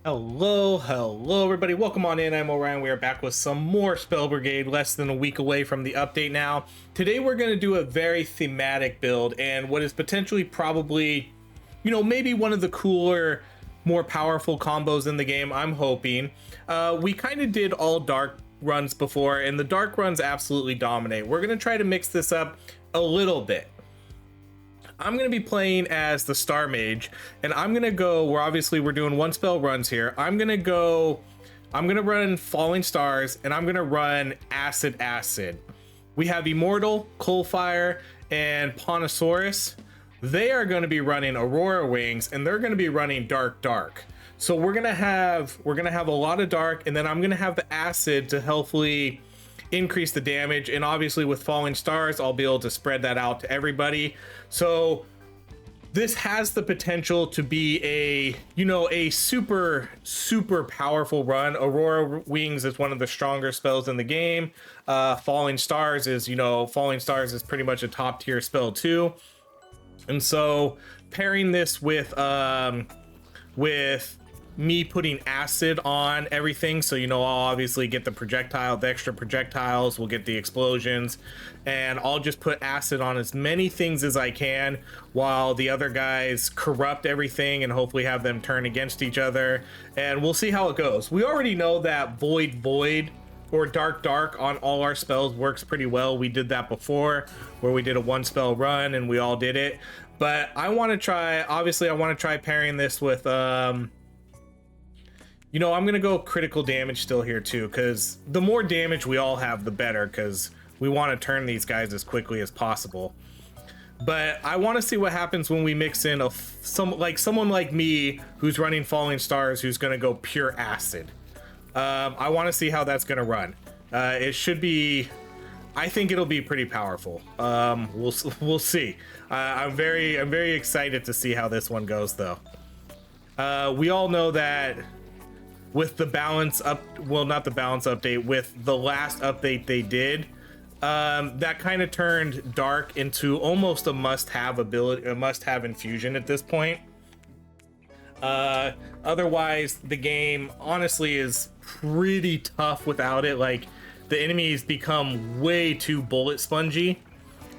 Hello everybody, welcome on in. I'm Orion. We are back with some more Spell Brigade, less than a week away from the update now. Today we're going to do a very thematic build and what is potentially probably, maybe one of the cooler, more powerful combos in the game, I'm hoping. We kind of did all dark runs before and the dark runs absolutely dominate. We're going to try to mix this up a little bit. I'm going to be playing as the Star Mage, and I'm going to go, we're doing one spell runs here. I'm going to run Falling Stars, and I'm going to run Acid. We have Immortal, Coalfire, and Ponosaurus. They are going to be running Aurora Wings, and they're going to be running Dark. So we're going to have a lot of Dark, and then I'm going to have the Acid to hopefully increase the damage, and obviously with Falling Stars I'll be able to spread that out to everybody. So this has the potential to be a super powerful run. Aurora Wings is one of the stronger spells in the game. Falling Stars is pretty much a top tier spell too. And so pairing this with me putting acid on everything, so I'll obviously get the extra projectiles, we'll get the explosions, and I'll just put acid on as many things as I can while the other guys corrupt everything and hopefully have them turn against each other, and we'll see how it goes. We already know that void or dark on all our spells works pretty well. We did that before where we did a one spell run and we all did it, but I want to try pairing this with I'm gonna go critical damage still here too, because the more damage we all have, the better, because we want to turn these guys as quickly as possible. But I want to see what happens when we mix in someone like me who's running Falling Stars, who's gonna go pure acid. I want to see how that's gonna run. It should be. I think it'll be pretty powerful. We'll see. I'm very excited to see how this one goes, though. We all know that with the not the balance update, with the last update they did, that kind of turned dark into almost a must-have ability, a must-have infusion at this point. Otherwise the game honestly is pretty tough without it. Like, the enemies become way too bullet spongy,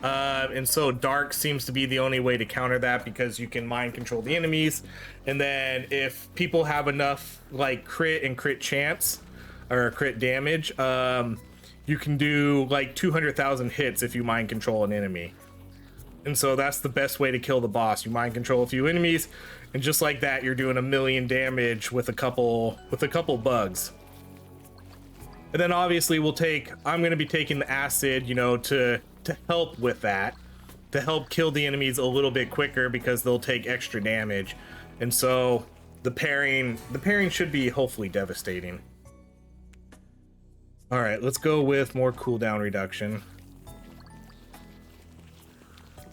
and so dark seems to be the only way to counter that, because you can mind control the enemies, and then if people have enough like crit and crit chance or crit damage, you can do like 200,000 hits if you mind control an enemy. And so that's the best way to kill the boss. You mind control a few enemies, and just like that, you're doing 1,000,000 damage with a couple bugs. And then obviously I'm going to be taking the acid, to help with that, to help kill the enemies a little bit quicker, because they'll take extra damage. And so the pairing should be hopefully devastating. All right, let's go with more cooldown reduction.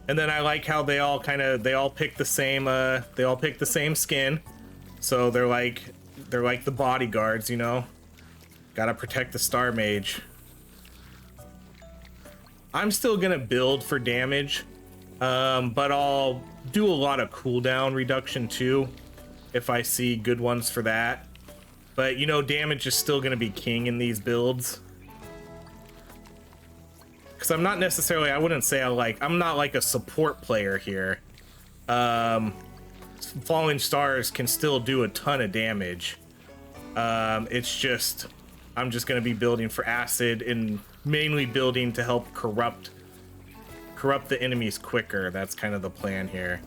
And then I like how they all pick the same skin. So they're like the bodyguards, Gotta protect the Star Mage. I'm still gonna build for damage, but I'll do a lot of cooldown reduction too if I see good ones for that. But damage is still gonna be king in these builds, because I'm not necessarily, I'm not like a support player here. Falling Stars can still do a ton of damage. It's just, I'm just going to be building for acid, and mainly building to help corrupt the enemies quicker. That's kind of the plan here.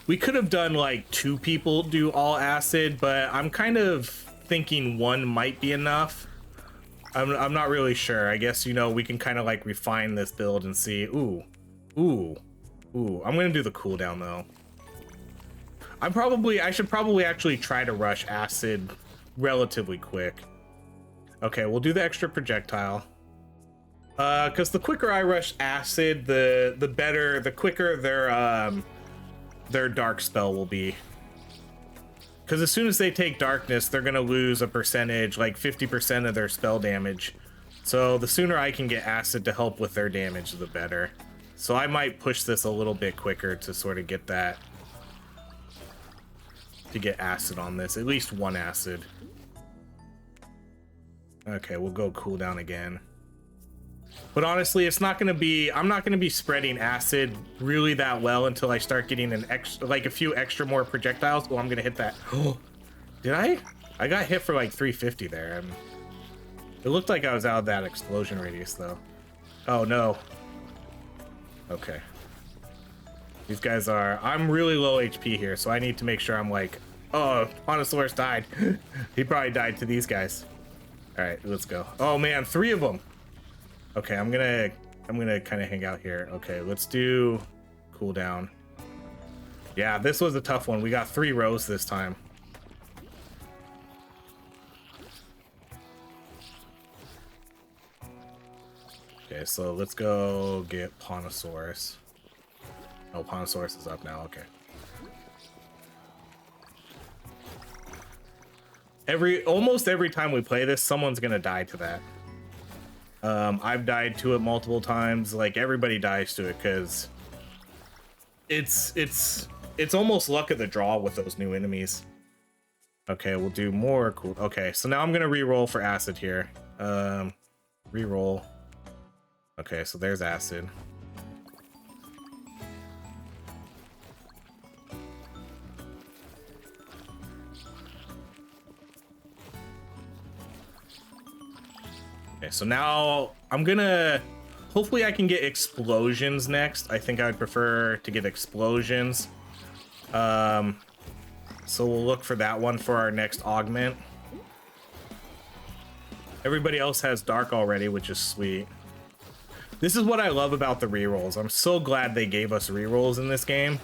We could have done like 2 people do all acid, but I'm kind of thinking 1 might be enough. I'm not really sure. I guess, we can kind of like refine this build and see. Ooh. I'm going to do the cooldown though. I should probably actually try to rush acid relatively quick. Okay, we'll do the extra projectile. Because the quicker I rush acid, the quicker their dark spell will be. Because as soon as they take darkness, they're gonna lose a percentage, like 50% of their spell damage. So the sooner I can get acid to help with their damage, the better. So I might push this a little bit quicker to sort of get that. to get acid on this, at least one acid. Okay, we'll go cooldown again. But honestly, it's not going to be, I'm not going to be spreading acid really that well until I start getting an extra, like a few extra more projectiles. Oh, I'm going to hit that. Oh, did I? I got hit for like 350 there. It looked like I was out of that explosion radius though. Oh no. Okay. These guys are, I'm really low HP here, so I need to make sure I'm like, oh, Ponosaurus died. He probably died to these guys. All right, let's go. Oh man, 3 of them. Okay, I'm gonna kind of hang out here. Okay, let's do cooldown. Yeah, this was a tough one. We got 3 rows this time. Okay, so let's go get Ponosaurus. Oh, Ponosaurus is up now. Okay. Almost every time we play this, someone's gonna die to that. I've died to it multiple times. Like everybody dies to it because it's almost luck of the draw with those new enemies. Okay, we'll do more cool. Okay, so now I'm gonna re-roll for acid here. Re-roll. Okay, so there's acid. Okay, so now I'm gonna, hopefully I can get explosions next. I think I would prefer to get explosions. So we'll look for that one for our next augment. Everybody else has dark already, which is sweet. This is what I love about the rerolls. I'm so glad they gave us rerolls in this game.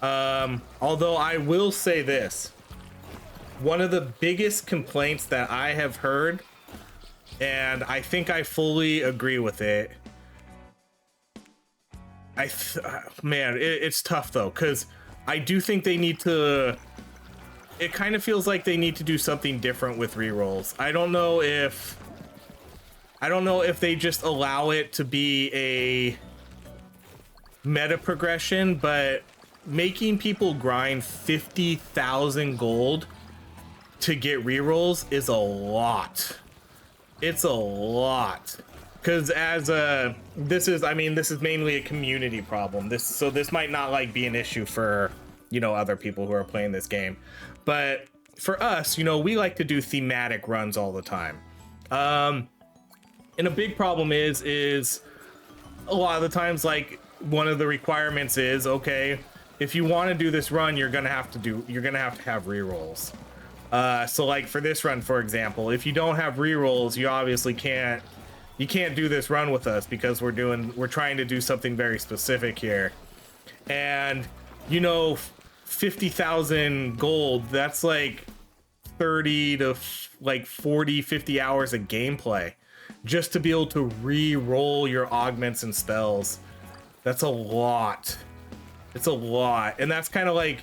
Although I will say this, one of the biggest complaints that I have heard, and I think I fully agree with it. Man, it's tough though, because I do think they need to, it kind of feels like they need to do something different with rerolls. I don't know if they just allow it to be a meta progression, but making people grind 50,000 gold to get rerolls is a lot. It's a lot, because as this is mainly a community problem. So this might not like be an issue for, you know, other people who are playing this game, but for us, you know, we like to do thematic runs all the time. And a big problem is a lot of the times, like, one of the requirements is, okay, if you want to do this run, you're gonna have to have rerolls. So like for this run, for example, if you don't have rerolls, you obviously can't do this run with us, because we're trying to do something very specific here. And you know, 50,000 gold, that's like 30 to like 40, 50 hours of gameplay just to be able to re-roll your augments and spells. That's a lot. It's a lot. And that's kind of like,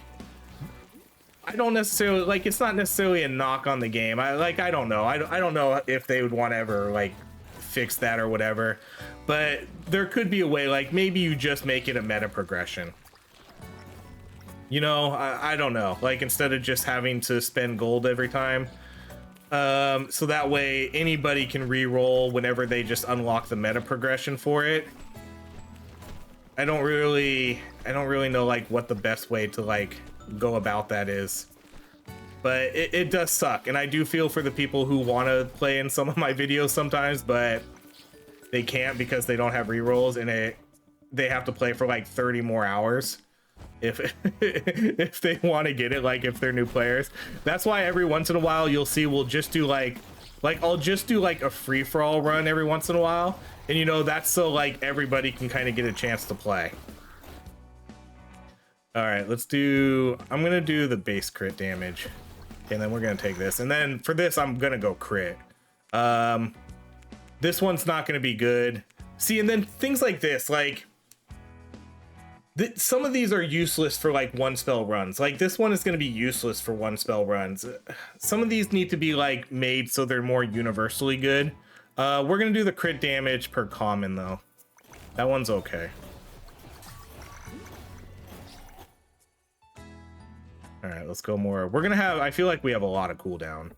I don't necessarily like, it's not necessarily a knock on the game. I don't know. I don't know if they would want to ever like fix that or whatever, but there could be a way, like maybe you just make it a meta progression. You know, I don't know, like instead of just having to spend gold every time. So that way anybody can re-roll whenever they just unlock the meta progression for it. I don't really know like what the best way to like go about that is, but it does suck, and I do feel for the people who want to play in some of my videos sometimes, but they can't because they don't have rerolls, and they have to play for like 30 more hours if if they want to get it, like if they're new players. That's why every once in a while you'll see we'll just do like I'll just do like a free-for-all run every once in a while, and you know, that's so like everybody can kind of get a chance to play. All right, I'm gonna do the base crit damage, and then we're gonna take this, and then for this I'm gonna go crit. This one's not gonna be good. See, and then things like this, like some of these are useless for like one spell runs. Like this one is gonna be useless for one spell runs. Some of these need to be like made so they're more universally good. We're gonna do the crit damage per common though. That one's okay. All right, let's go more. We're gonna have, I feel like we have a lot of cooldown.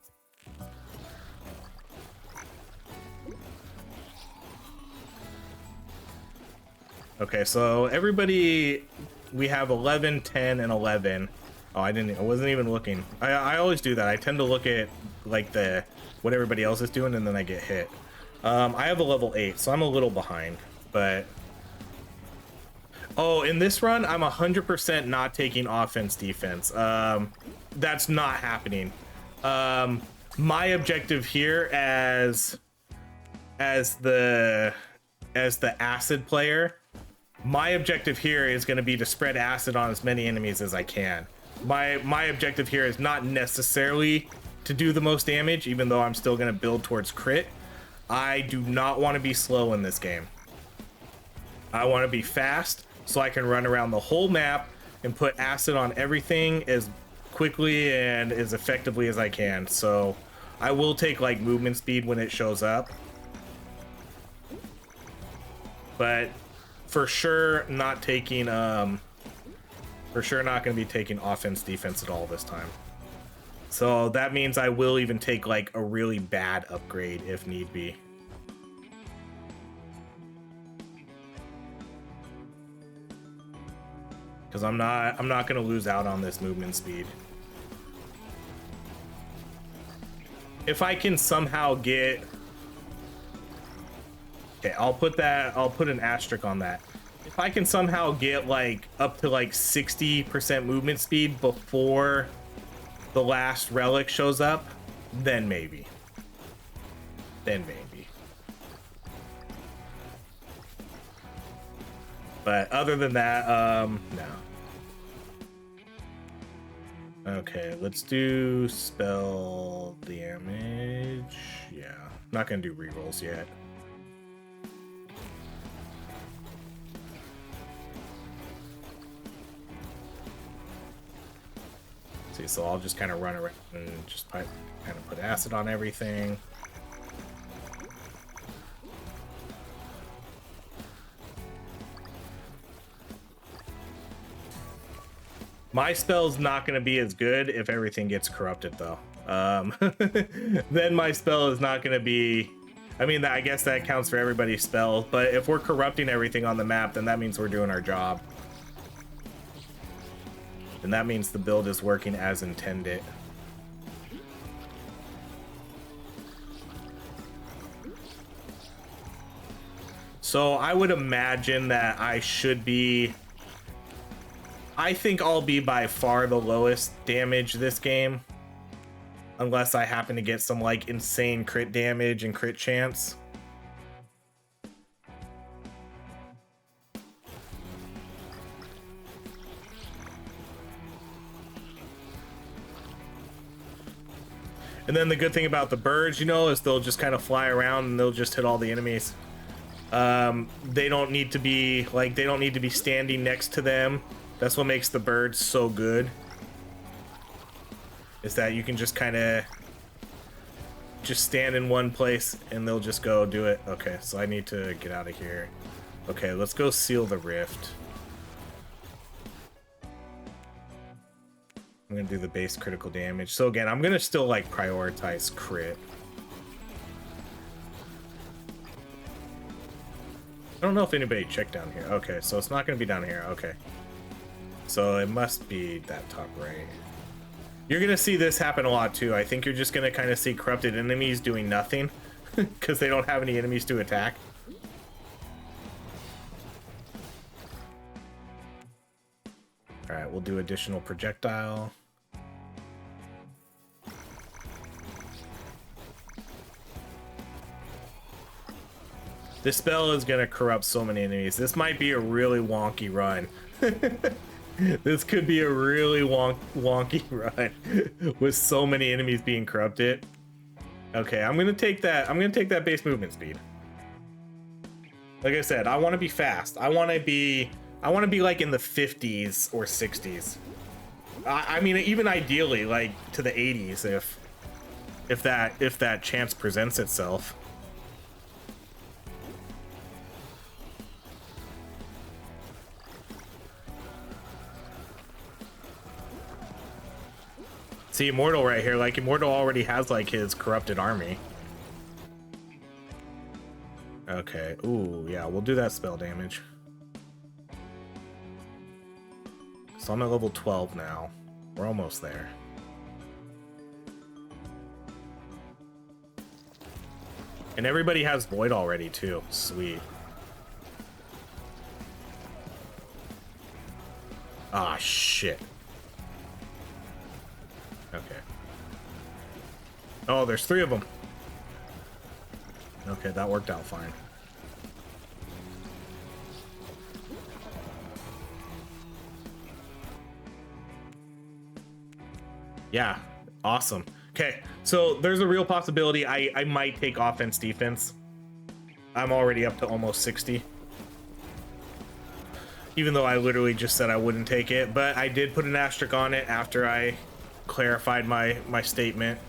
Okay, so everybody, we have 11, 10, and 11. Oh, I wasn't even looking. I always do that. I tend to look at like what everybody else is doing, and then I get hit. I have a level 8, so I'm a little behind, but oh, in this run, I'm 100% not taking offense defense. That's not happening. My objective here as the acid player, my objective here is going to be to spread acid on as many enemies as I can. My objective here is not necessarily to do the most damage, even though I'm still going to build towards crit. I do not want to be slow in this game. I want to be fast so I can run around the whole map and put acid on everything as quickly and as effectively as I can. So I will take like movement speed when it shows up, but for sure not taking for sure not going to be taking offense defense at all this time. So that means I will even take like a really bad upgrade if need be. Because I'm not going to lose out on this movement speed. If I can somehow get, okay, I'll put an asterisk on that. If I can somehow get like up to like 60% movement speed before the last relic shows up, then maybe. But other than that, no. Okay, let's do spell damage. Yeah, not gonna do rerolls yet. See, so I'll just kind of run around and just kind of put acid on everything. My spell's not going to be as good if everything gets corrupted, though. Then my spell is not going to be... I mean, I guess that counts for everybody's spell, but if we're corrupting everything on the map, then that means we're doing our job. And that means the build is working as intended. So I would imagine that I should be... I think I'll be by far the lowest damage this game. Unless I happen to get some like insane crit damage and crit chance. And then the good thing about the birds, you know, is they'll just kind of fly around and they'll just hit all the enemies. They don't need to be like, they don't need to be standing next to them. That's what makes the birds so good. Is that you can just kind of just stand in one place and they'll just go do it. Okay, so I need to get out of here. Okay, let's go seal the rift. I'm gonna do the base critical damage. So again, I'm gonna still like prioritize crit. I don't know if anybody checked down here. Okay, so it's not gonna be down here. Okay. So it must be that top right. You're gonna see this happen a lot too. I think you're just gonna kind of see corrupted enemies doing nothing because they don't have any enemies to attack. All right, we'll do additional projectile. This spell is gonna corrupt so many enemies. This might be a really wonky run. This could be a really wonky run with so many enemies being corrupted. Okay, I'm gonna take that. I'm gonna take that base movement speed. Like I said, I want to be fast. I want to be like in the 50s or 60s. I mean, even ideally, like to the 80s, if that chance presents itself. See, Immortal right here, like Immortal already has like his corrupted army. Okay, ooh, yeah, we'll do that spell damage. So I'm at level 12 now. We're almost there. And everybody has Void already too. Sweet. Ah, shit. Okay. Oh, there's 3 of them. Okay, that worked out fine. Yeah, awesome. Okay, so there's a real possibility I might take offense defense. I'm already up to almost 60. Even though I literally just said I wouldn't take it, but I did put an asterisk on it after I clarified my statement.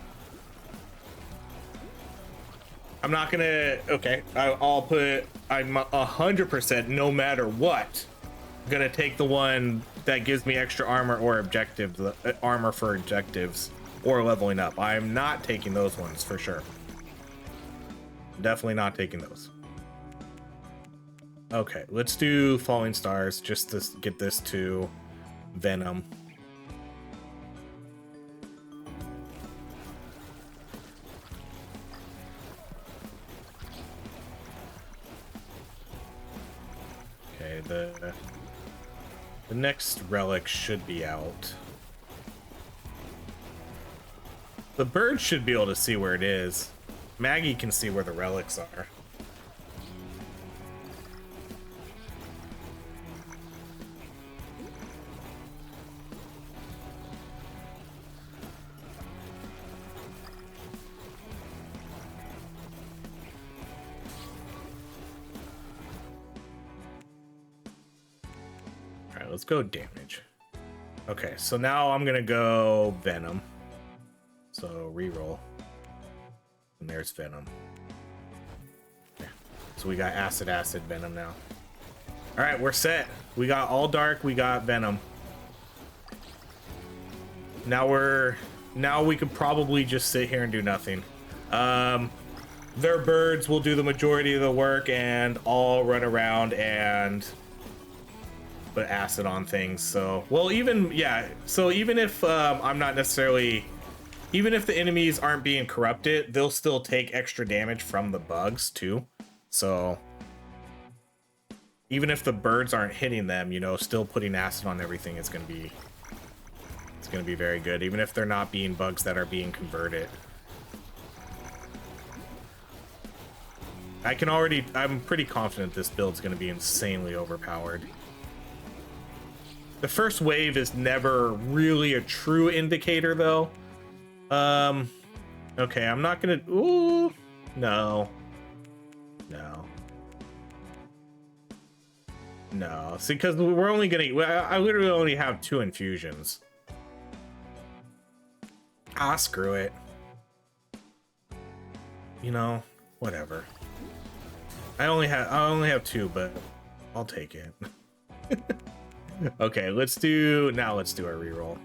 I'm not gonna, okay, I'll put, I'm 100% no matter what, gonna take the one that gives me extra armor or objectives, armor for objectives or leveling up. I'm not taking those ones for sure. Definitely not taking those. Okay, let's do Falling Stars just to get this to Venom. Okay, the next relic should be out. The bird should be able to see where it is. Maggie can see where the relics are. Alright, let's go damage. Okay, so now I'm gonna go Venom. So reroll. And there's Venom. Yeah. So we got acid Venom now. Alright, we're set. We got all dark, we got Venom. Now we could probably just sit here and do nothing. Their birds will do the majority of the work and all run around and put acid on things. So, well, even, yeah, so even if I'm not necessarily, even if the enemies aren't being corrupted, they'll still take extra damage from the bugs too. So even if the birds aren't hitting them, you know, still putting acid on everything is going to be, it's going to be very good, even if they're not being bugs that are being converted. I'm pretty confident this build's going to be insanely overpowered. The first wave is never really a true indicator, though. Okay, I'm not gonna... Ooh, no. No. No. See, because we're only gonna... I literally only have 2 infusions. Ah, screw it. You know, whatever. I only have 2, but I'll take it. Okay, let's do a reroll.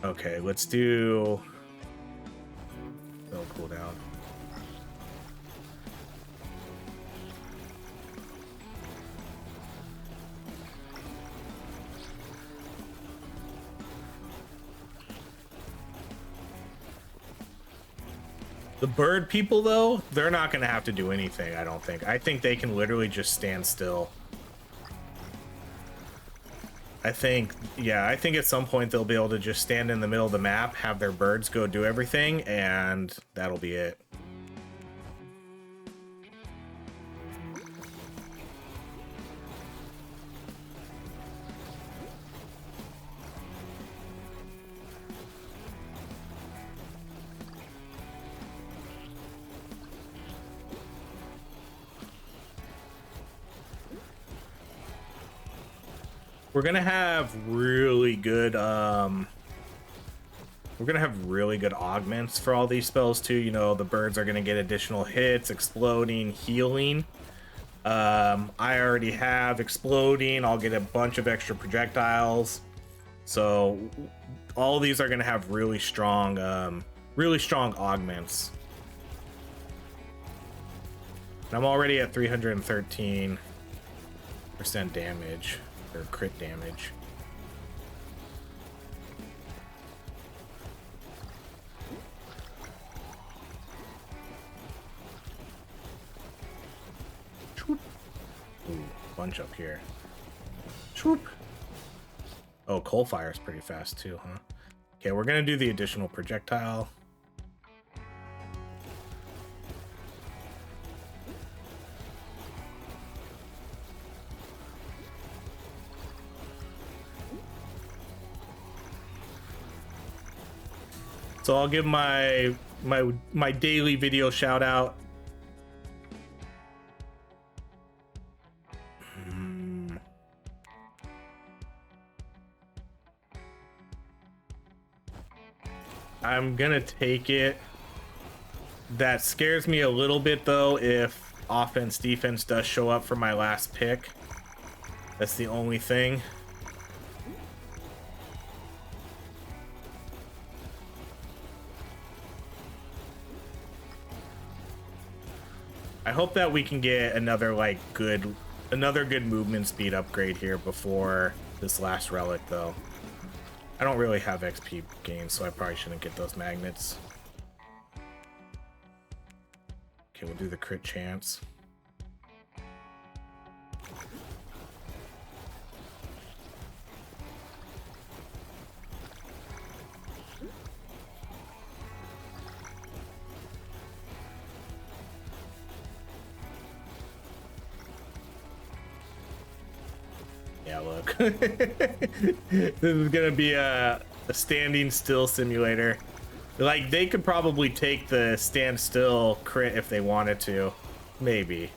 Okay, let's do cooldown. The bird people, though, they're not gonna have to do anything, I don't think. I think they can literally just stand still. I think at some point they'll be able to just stand in the middle of the map, have their birds go do everything, and that'll be it. We're gonna have really good augments for all these spells too. You know, the birds are gonna get additional hits, exploding, healing. I already have exploding. I'll get a bunch of extra projectiles. So all of these are going to have really strong augments. And I'm already at 313% damage, or crit damage. Ooh, bunch up here. Swoop. Oh, coal fire is pretty fast too, huh? Okay, we're gonna do the additional projectile. So I'll give my daily video shout out. I'm gonna take it. That scares me a little bit though if offense defense does show up for my last pick. That's the only thing. I hope that we can get another good movement speed upgrade here before this last relic though. I don't really have XP gains, so I probably shouldn't get those magnets. Okay, we'll do the crit chance. Yeah, look. This is gonna be a standing still simulator. Like, they could probably take the stand still crit if they wanted to. Maybe.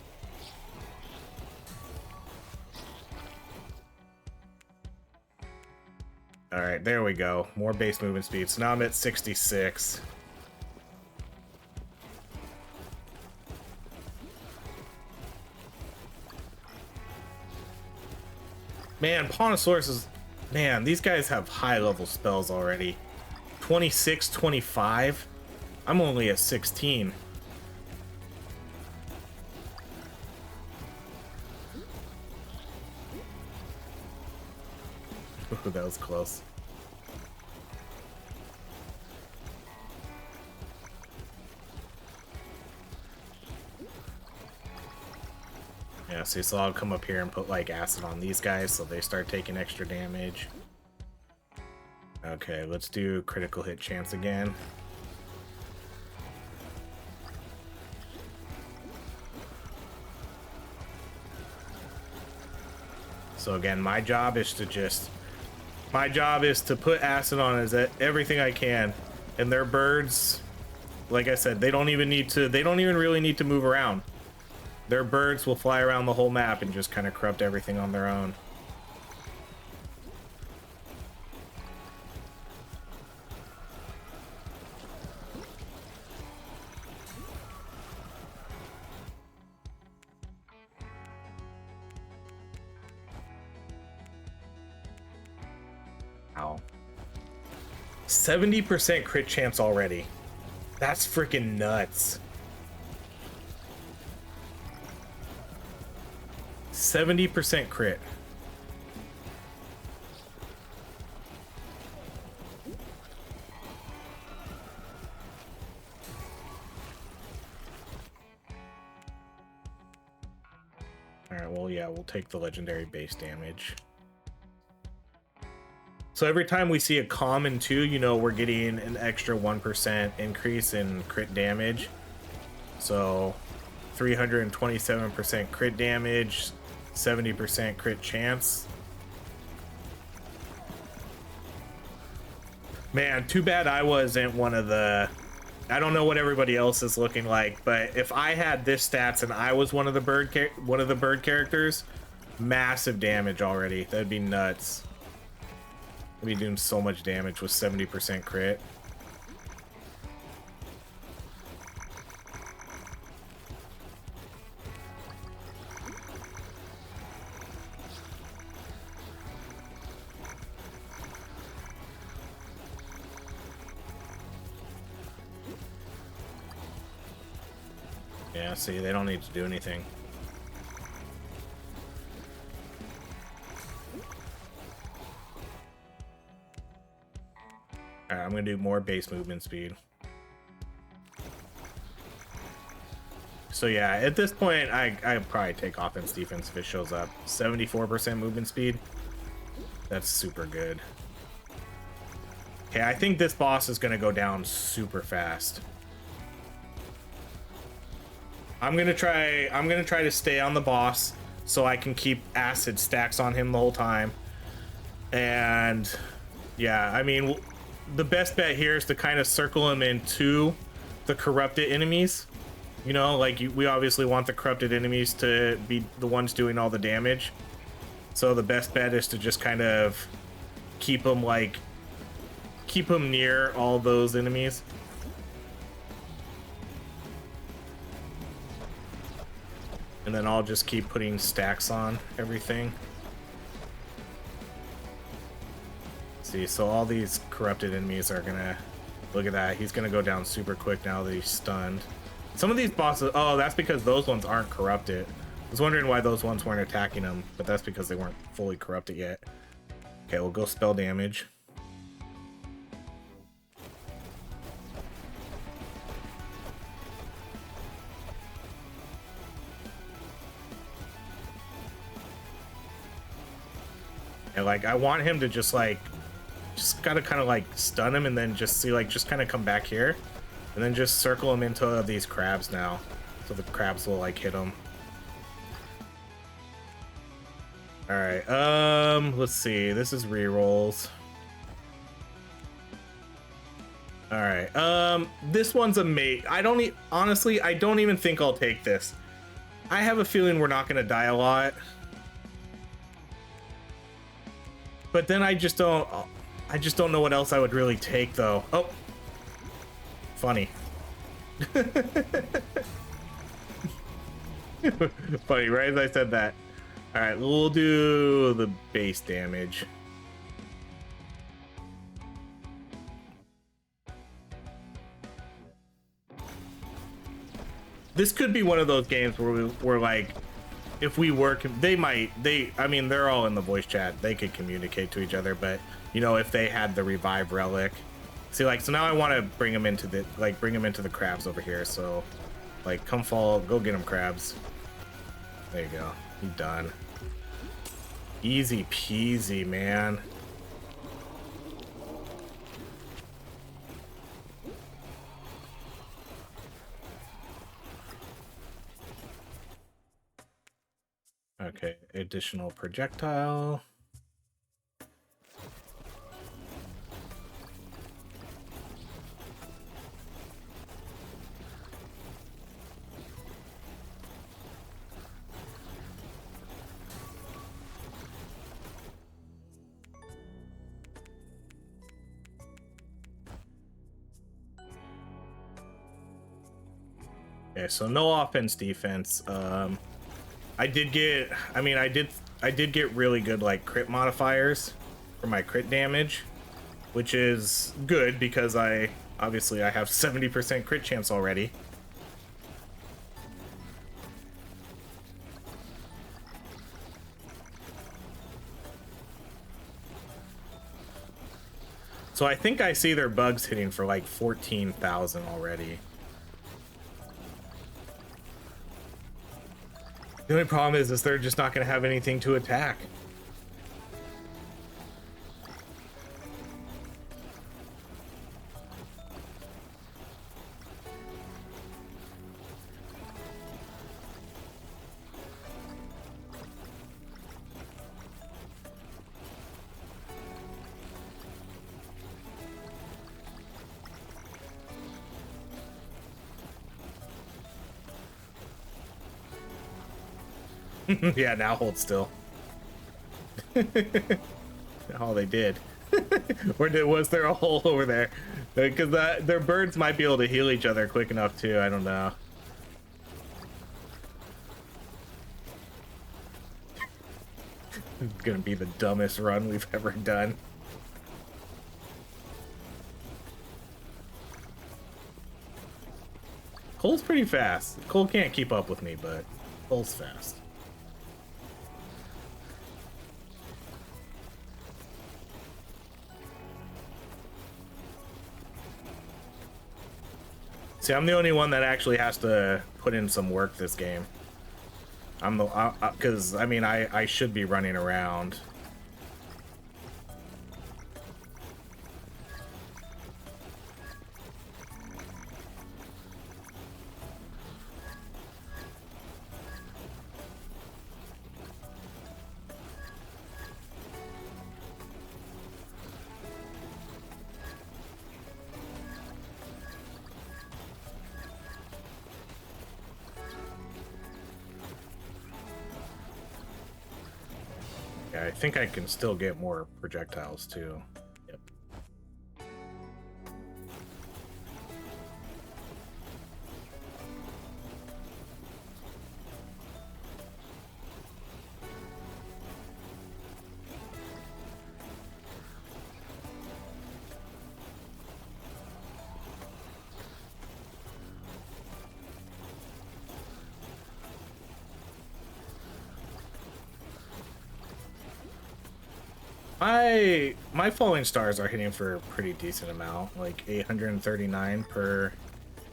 Alright, there we go. More base movement speed. So now I'm at 66. Man, Ponosaurus is... Man, these guys have high-level spells already. 26, 25? I'm only at 16. Ooh, that was close. Yeah, see, so I'll come up here and put like acid on these guys so they start taking extra damage. Okay, let's do critical hit chance again. So again, my job is to put acid on everything I can. And their birds, like I said, they don't even really need to move around. Their birds will fly around the whole map and just kind of corrupt everything on their own. Ow. 70% crit chance already. That's freaking nuts. 70% crit. Alright, well, yeah, we'll take the legendary base damage. So every time we see a common too, you know, we're getting an extra 1% increase in crit damage. So 327% crit damage, 70% crit chance. Man, too bad I wasn't one of the... I don't know what everybody else is looking like, but if I had this stats and I was one of the bird characters, massive damage already. That'd be nuts. I'd be doing so much damage with 70% crit. Yeah, see, they don't need to do anything. Alright, I'm gonna do more base movement speed. So yeah, at this point, I'd probably take offense defense if it shows up. 74% movement speed. That's super good. Okay, I think this boss is gonna go down super fast. I'm gonna try to stay on the boss so I can keep acid stacks on him the whole time. And yeah, I mean, the best bet here is to kind of circle him into the corrupted enemies. You know, like we obviously want the corrupted enemies to be the ones doing all the damage. So the best bet is to just kind of keep them near all those enemies. And then I'll just keep putting stacks on everything. See, so all these corrupted enemies are gonna, look at that, he's gonna go down super quick now that he's stunned. Some of these bosses, oh, that's because those ones aren't corrupted. I was wondering why those ones weren't attacking him, but that's because they weren't fully corrupted yet. Okay, we'll go spell damage. And like, I want him to just gotta kind of like stun him and then just see, like, just kind of come back here and then just circle him into these crabs now. So the crabs will like hit him. All right, let's see. This is rerolls. All right, this one's a mate. Honestly, I don't even think I'll take this. I have a feeling we're not gonna die a lot. But then I just don't know what else I would really take though. Oh, funny. Funny, right as I said that. All right, we'll do the base damage. This could be one of those games where we're like, if we work, I mean, they're all in the voice chat. They could communicate to each other, but you know, if they had the revive relic, see, like, so now I want to bring them into the crabs over here. So, like, come fall, go get them, crabs. There you go. You done. Easy peasy, man. Okay, additional projectile. Okay, so no offense, defense. I did get really good like crit modifiers for my crit damage, which is good because I have 70% crit chance already. So I think I see their bugs hitting for like 14,000 already. The only problem is they're just not going to have anything to attack. Yeah, now hold still. Oh, they did. Was there a hole over there? Because their birds might be able to heal each other quick enough too. I don't know. It's gonna be the dumbest run we've ever done. Cole's pretty fast. Cole can't keep up with me, but Cole's fast. See, I'm the only one that actually has to put in some work this game. I'm the, because I mean, I should be running around. I think I can still get more projectiles too. Yep. My falling stars are hitting for a pretty decent amount, like 839 per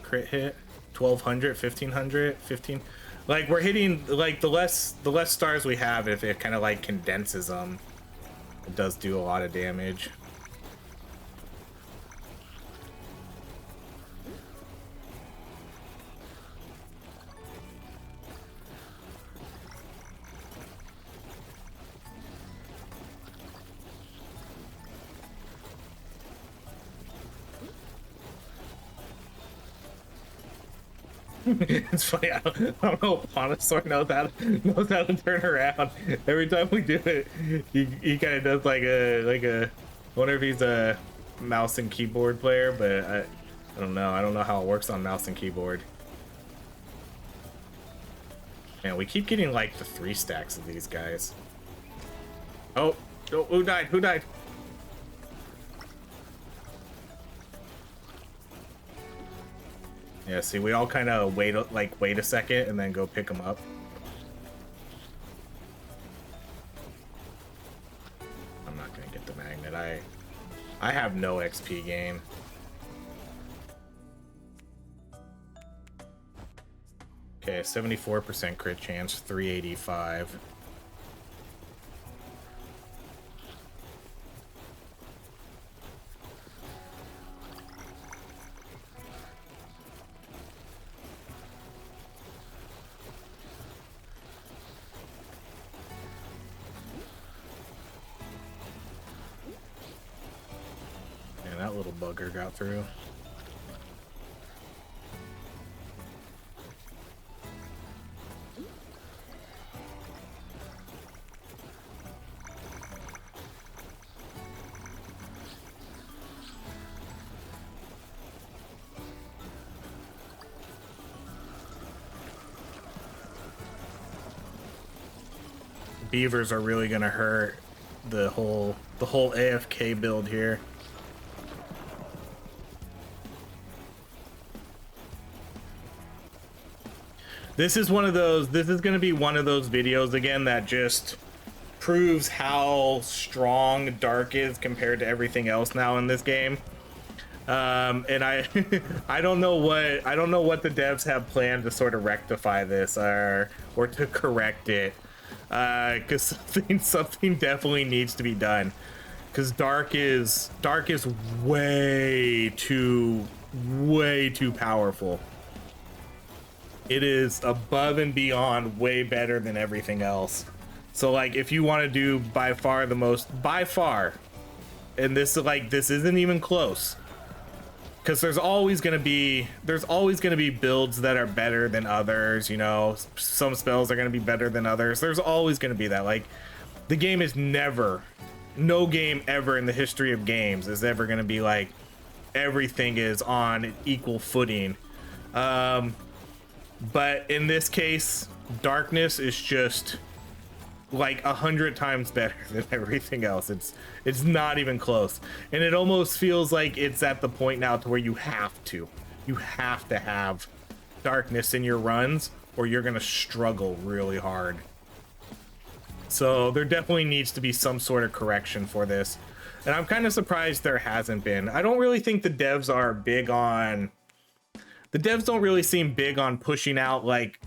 crit hit, 1200, 1500, 15. Like we're hitting, like the less stars we have, if it kind of like condenses them, it does do a lot of damage. It's funny, I don't know if Monosaur knows how to turn around. Every time we do it, he kind of does like a, I wonder if he's a mouse and keyboard player, but I don't know. I don't know how it works on mouse and keyboard. Man, we keep getting like the 3 stacks of these guys. Oh, who died? Who died? Yeah, see, we all kind of wait a second and then go pick them up. I'm not gonna get the magnet. I have no XP gain. Okay, 74% crit chance, 385. That little bugger got through. Beavers are really gonna hurt the whole AFK build here. This is one of those, this is going to be one of those videos again that just proves how strong Dark is compared to everything else now in this game. And I I don't know what the devs have planned to sort of rectify this or to correct it. Cuz something definitely needs to be done. Cuz Dark is way too powerful. It is above and beyond way better than everything else. So like if you want to do by far, and this isn't even close, because there's always going to be builds that are better than others, you know. Some spells are going to be better than others. There's always going to be that. Like the game is never, no game ever in the history of games is ever going to be like everything is on equal footing. But in this case, Darkness is just like 100 times better than everything else. It's not even close, and it almost feels like it's at the point now to where you have to have darkness in your runs, or you're gonna struggle really hard. So there definitely needs to be some sort of correction for this. And I'm kind of surprised there hasn't been. I don't really think the devs are big on... The devs don't really seem big on pushing out, like,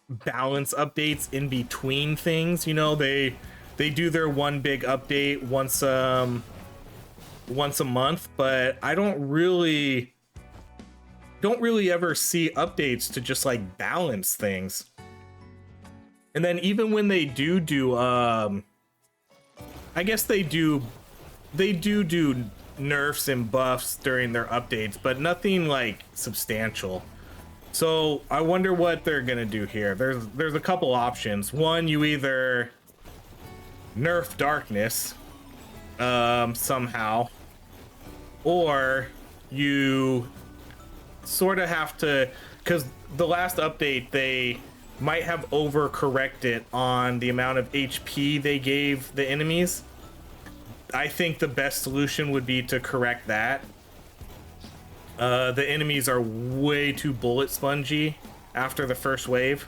balance updates in between things. You know, they do their one big update once a month, but I don't really ever see updates to just, like, balance things. And then even when they do I guess they do nerfs and buffs during their updates, but nothing like substantial. So I wonder what they're gonna do here. There's a couple options. One, you either nerf darkness somehow, or you sort of have to, because the last update they might have overcorrected on the amount of HP they gave the enemies. I think the best solution would be to correct that. The enemies are way too bullet spongy after the first wave.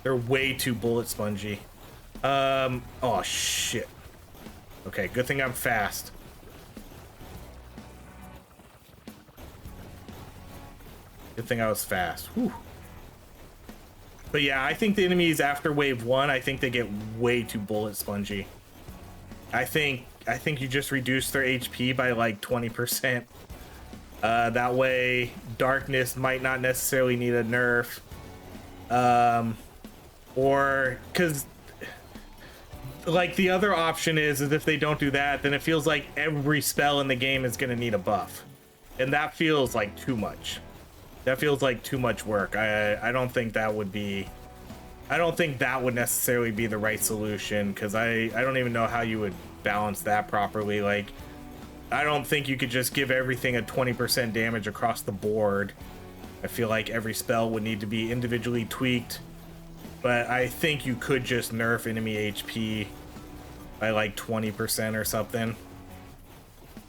They're way too bullet spongy. Oh shit. Okay, good thing I'm fast. Good thing I was fast. Whew. But yeah, I think the enemies after wave 1, I think they get way too bullet spongy. I think you just reduce their HP by like 20%. That way, darkness might not necessarily need a nerf. Or because like the other option is if they don't do that, then it feels like every spell in the game is going to need a buff, and that feels like too much. That feels like too much work. I don't think that would be... I don't think that would necessarily be the right solution, because I don't even know how you would balance that properly. Like, I don't think you could just give everything a 20% damage across the board. I feel like every spell would need to be individually tweaked. But I think you could just nerf enemy HP by like 20% or something.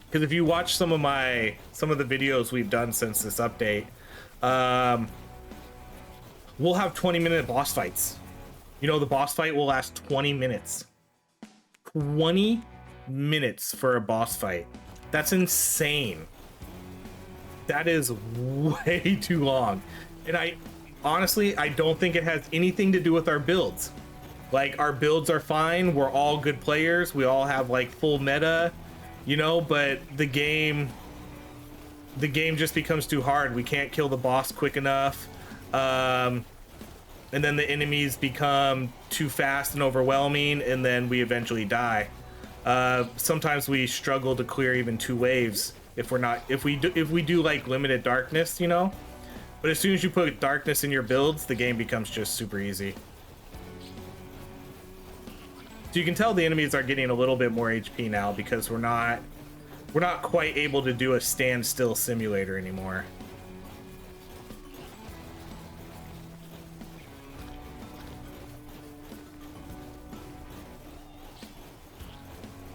Because if you watch some of the videos we've done since this update, we'll have 20-minute boss fights. You know, the boss fight will last 20 minutes. 20 minutes for a boss fight. That's insane. That is way too long. And honestly, I don't think it has anything to do with our builds. Like, our builds are fine. We're all good players. We all have like full meta, you know, but the game just becomes too hard. We can't kill the boss quick enough. And then the enemies become too fast and overwhelming, and then we eventually die. Sometimes we struggle to clear even 2 waves if we do like limited darkness, you know. But as soon as you put darkness in your builds, the game becomes just super easy. So you can tell the enemies are getting a little bit more HP now, because we're not quite able to do a standstill simulator anymore.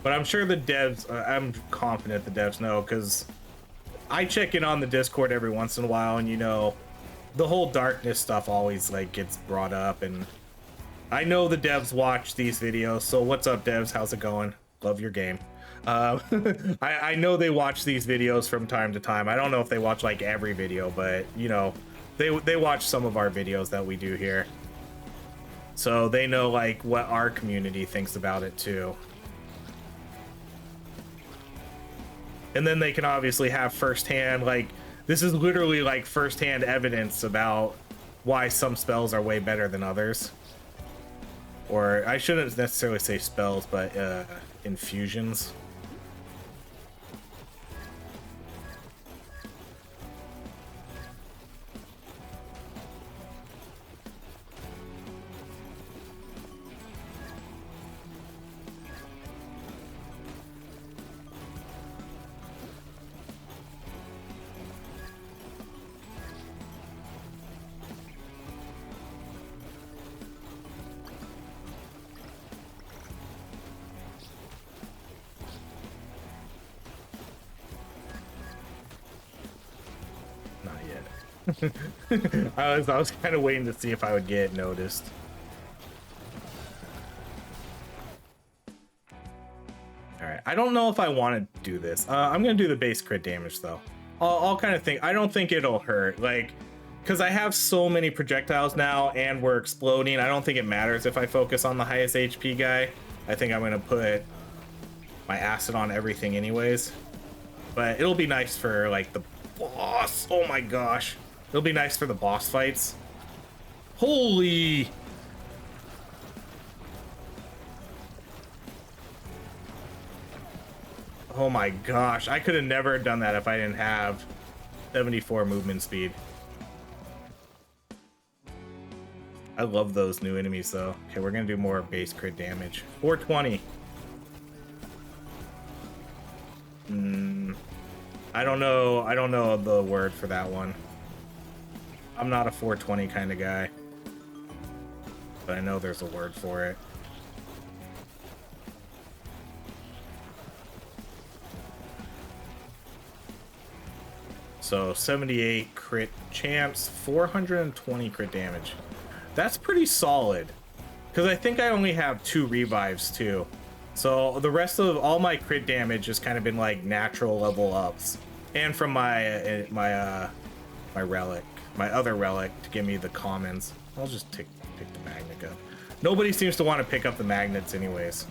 But I'm sure the devs, I'm confident the devs know, because I check in on the Discord every once in a while, and you know, the whole darkness stuff always like gets brought up, and I know the devs watch these videos. So what's up, devs? How's it going? Love your game. I know they watch these videos from time to time. I don't know if they watch like every video, but you know, they watch some of our videos that we do here, so they know like what our community thinks about it too. And then they can obviously have firsthand, like, this is literally like firsthand evidence about why some spells are way better than others. Or I shouldn't necessarily say spells, but infusions. I was kind of waiting to see if I would get noticed. All right, I don't know if I want to do this. I'm gonna do the base crit damage though. I'll kind of think. I don't think it'll hurt, like, because I have so many projectiles now and we're exploding. I don't think it matters if I focus on the highest HP guy. I think I'm gonna put my acid on everything anyways. But it'll be nice for like the boss. Oh my gosh, it'll be nice for the boss fights. Holy. Oh my gosh, I could have never done that if I didn't have 74 movement speed. I love those new enemies though. Okay, we're gonna do more base crit damage. 420. I don't know the word for that one. I'm not a 420 kind of guy, but I know there's a word for it. So 78 crit chance, 420 crit damage. That's pretty solid, because I think I only have 2 revives too. So the rest of all my crit damage has kind of been like natural level ups, and from my relic, my other relic to give me the commons. I'll just pick the magnet up. Nobody seems to want to pick up the magnets anyways.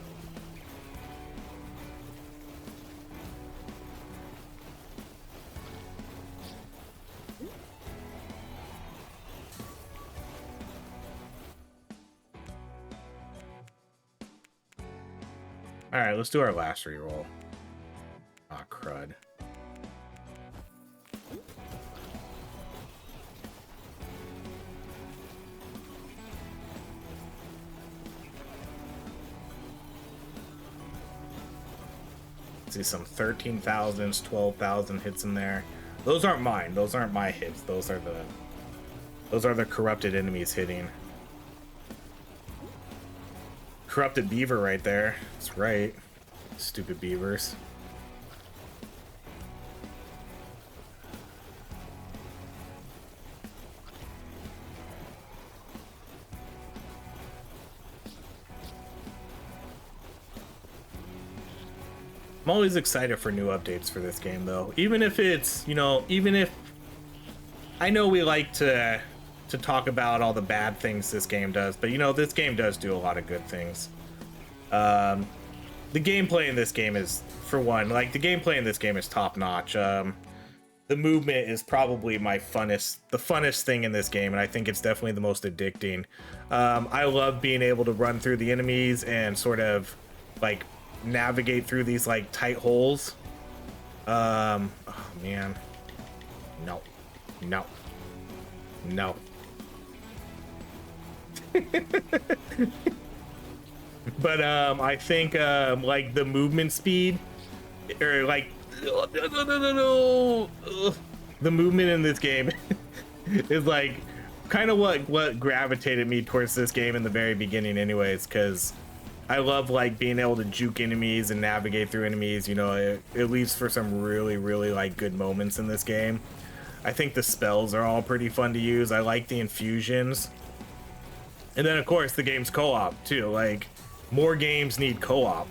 All right, let's do our last reroll. Ah, crud. See some 13,000s, 12,000 hits in there. Those aren't mine. Those aren't my hits. Those are the corrupted enemies hitting. Corrupted beaver right there. That's right. Stupid beavers. I'm always excited for new updates for this game though. Even if it's, even if I know we like to talk about all the bad things this game does, but this game does do a lot of good things. The gameplay in this game is, for one, like the gameplay in this game is top notch. The movement is probably the funnest thing in this game, and I think it's definitely the most addicting. I love being able to run through the enemies and sort of like navigate through these like tight holes. Oh man, no. But I think like the movement speed, or like the movement in this game is like kind of what gravitated me towards this game in the very beginning anyways, because I love like being able to juke enemies and navigate through enemies. It leaves for some really like good moments in this game. I think the spells are all pretty fun to use. I like the infusions. And then of course the game's co-op too. Like, more games need co-op.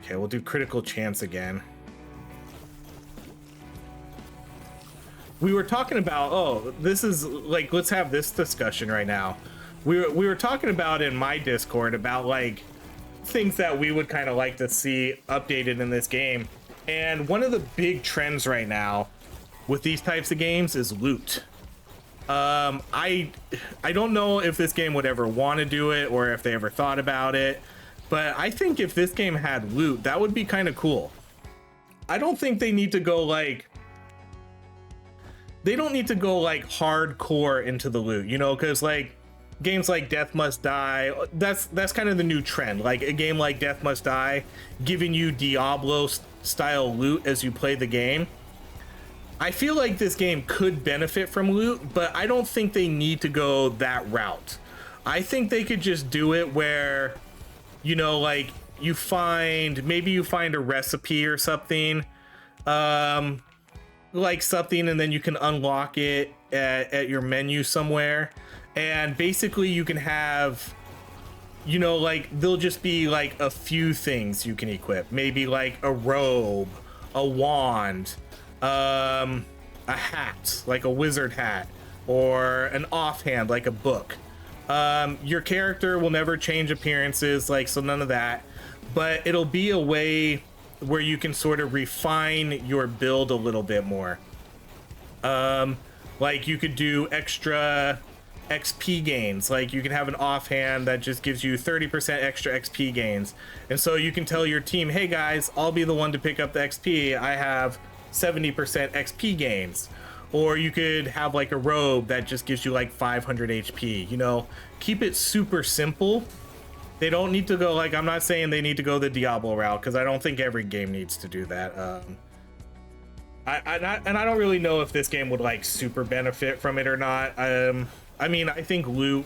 Okay, we'll do critical chance again. We were talking about, this is like, let's have this discussion right now. We were talking about in my Discord about like things that we would kind of like to see updated in this game. And one of the big trends right now with these types of games is loot. I don't know if this game would ever want to do it or if they ever thought about it, but I think if this game had loot, that would be kind of cool. I don't think they need to go like, hardcore into the loot, because like games like Death Must Die, that's kind of the new trend. Like a game like Death Must Die giving you Diablo style loot as you play the game. I feel like this game could benefit from loot, but I don't think they need to go that route. I think they could just do it where, like maybe you find a recipe or something, like something and then you can unlock it at your menu somewhere. And basically you can have, you know, like there'll just be like a few things you can equip. Maybe like a robe, a wand, a hat, like a wizard hat, or an offhand, like a book. Your character will never change appearances, like, so none of that, but it'll be a way where you can sort of refine your build a little bit more. Like you could do extra XP gains, like you can have an offhand that just gives you 30% extra XP gains, and so you can tell your team, hey guys, I'll be the one to pick up the XP, I have 70% XP gains. Or you could have like a robe that just gives you like 500 HP, you know, keep it super simple. They don't need to go, like, I'm not saying they need to go the Diablo route, because I don't think every game needs to do that. I don't really know if this game would like super benefit from it or not. I mean, I think loot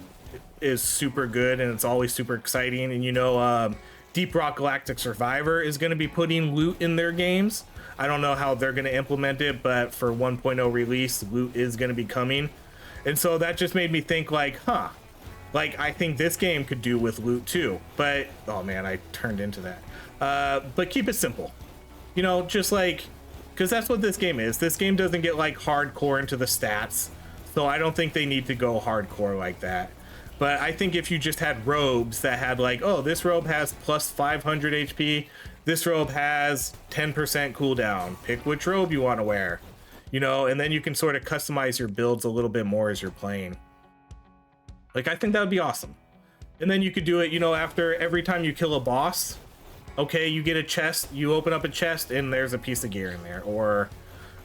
is super good and it's always super exciting, and you know, Deep Rock Galactic Survivor is going to be putting loot in their games. I don't know how they're going to implement it, but for 1.0 release, loot is going to be coming. And so that just made me think like, huh, like I think this game could do with loot too. But, oh man, I turned into that. But keep it simple, you know, just like, because that's what this game is. This game doesn't get like hardcore into the stats. So I don't think they need to go hardcore like that. But I think if you just had robes that had like, oh, this robe has plus 500 HP, this robe has 10% cooldown, pick which robe you want to wear, you know, and then you can sort of customize your builds a little bit more as you're playing. Like, I think that would be awesome. And then you could do it, you know, after every time you kill a boss, okay, you get a chest, you open up a chest and there's a piece of gear in there, or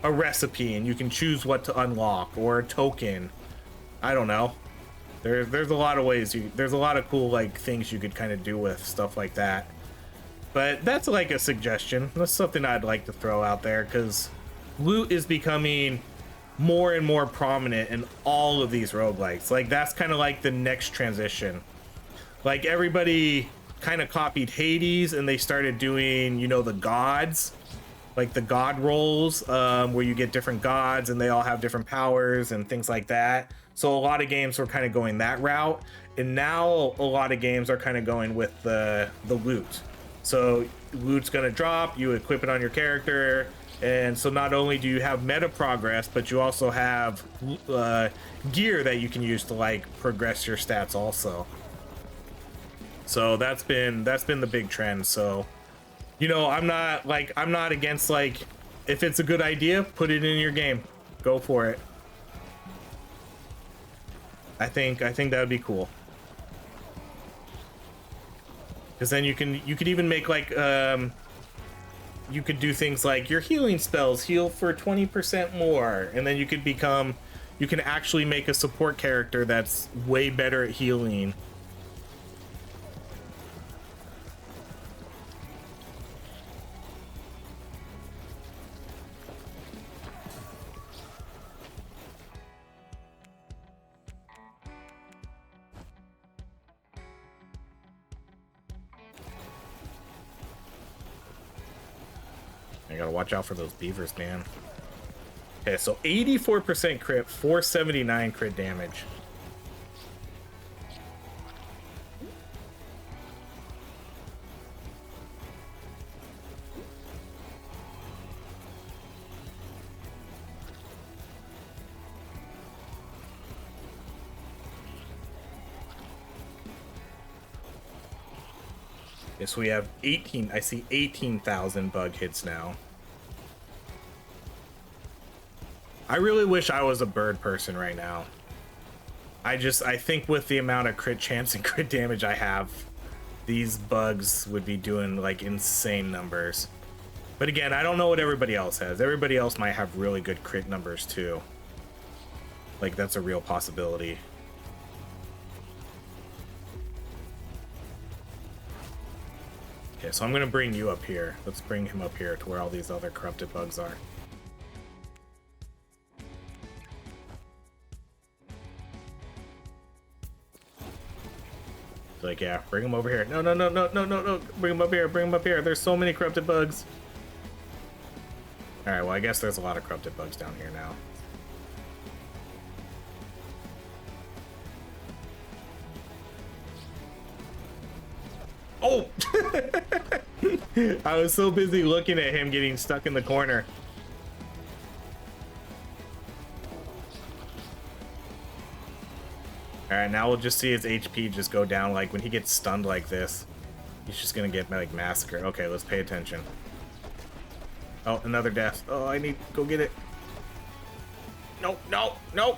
a recipe and you can choose what to unlock, or a token. I don't know. There's a lot of ways, there's a lot of cool like things you could kind of do with stuff like that. But that's like a suggestion. That's something I'd like to throw out there, because loot is becoming more and more prominent in all of these roguelikes. Like that's kind of like the next transition. Like everybody kind of copied Hades and they started doing, you know, the gods, like the god rolls, where you get different gods and they all have different powers and things like that. So a lot of games were kind of going that route, and now a lot of games are kind of going with the loot. So loot's gonna drop, you equip it on your character, and so not only do you have meta progress, but you also have gear that you can use to like progress your stats also. So that's been the big trend. So, you know, I'm not against, like, if it's a good idea, put it in your game, go for it. I think that would be cool. Because then you could even make like you could do things like your healing spells heal for 20% more, and then you can actually make a support character that's way better at healing. I gotta watch out for those beavers, man. Okay, so 84% crit, 479 crit damage. Okay, so we have 18, I see 18,000 bug hits now. I really wish I was a bird person right now. I think with the amount of crit chance and crit damage I have, these bugs would be doing like insane numbers. But again, I don't know what everybody else has. Everybody else might have really good crit numbers too. Like that's a real possibility. Okay, so I'm gonna bring you up here. Let's bring him up here to where all these other corrupted bugs are. Like, yeah, bring him over here. No, no, no, no, no, no, no. Bring him up here. Bring him up here. There's so many corrupted bugs. Alright, well, I guess there's a lot of corrupted bugs down here now. Oh! I was so busy looking at him getting stuck in the corner. Alright, now we'll just see his HP just go down. Like, when he gets stunned like this, he's just gonna get, like, massacred. Okay, let's pay attention. Oh, another death. Oh, I need to go get it. No, no, no!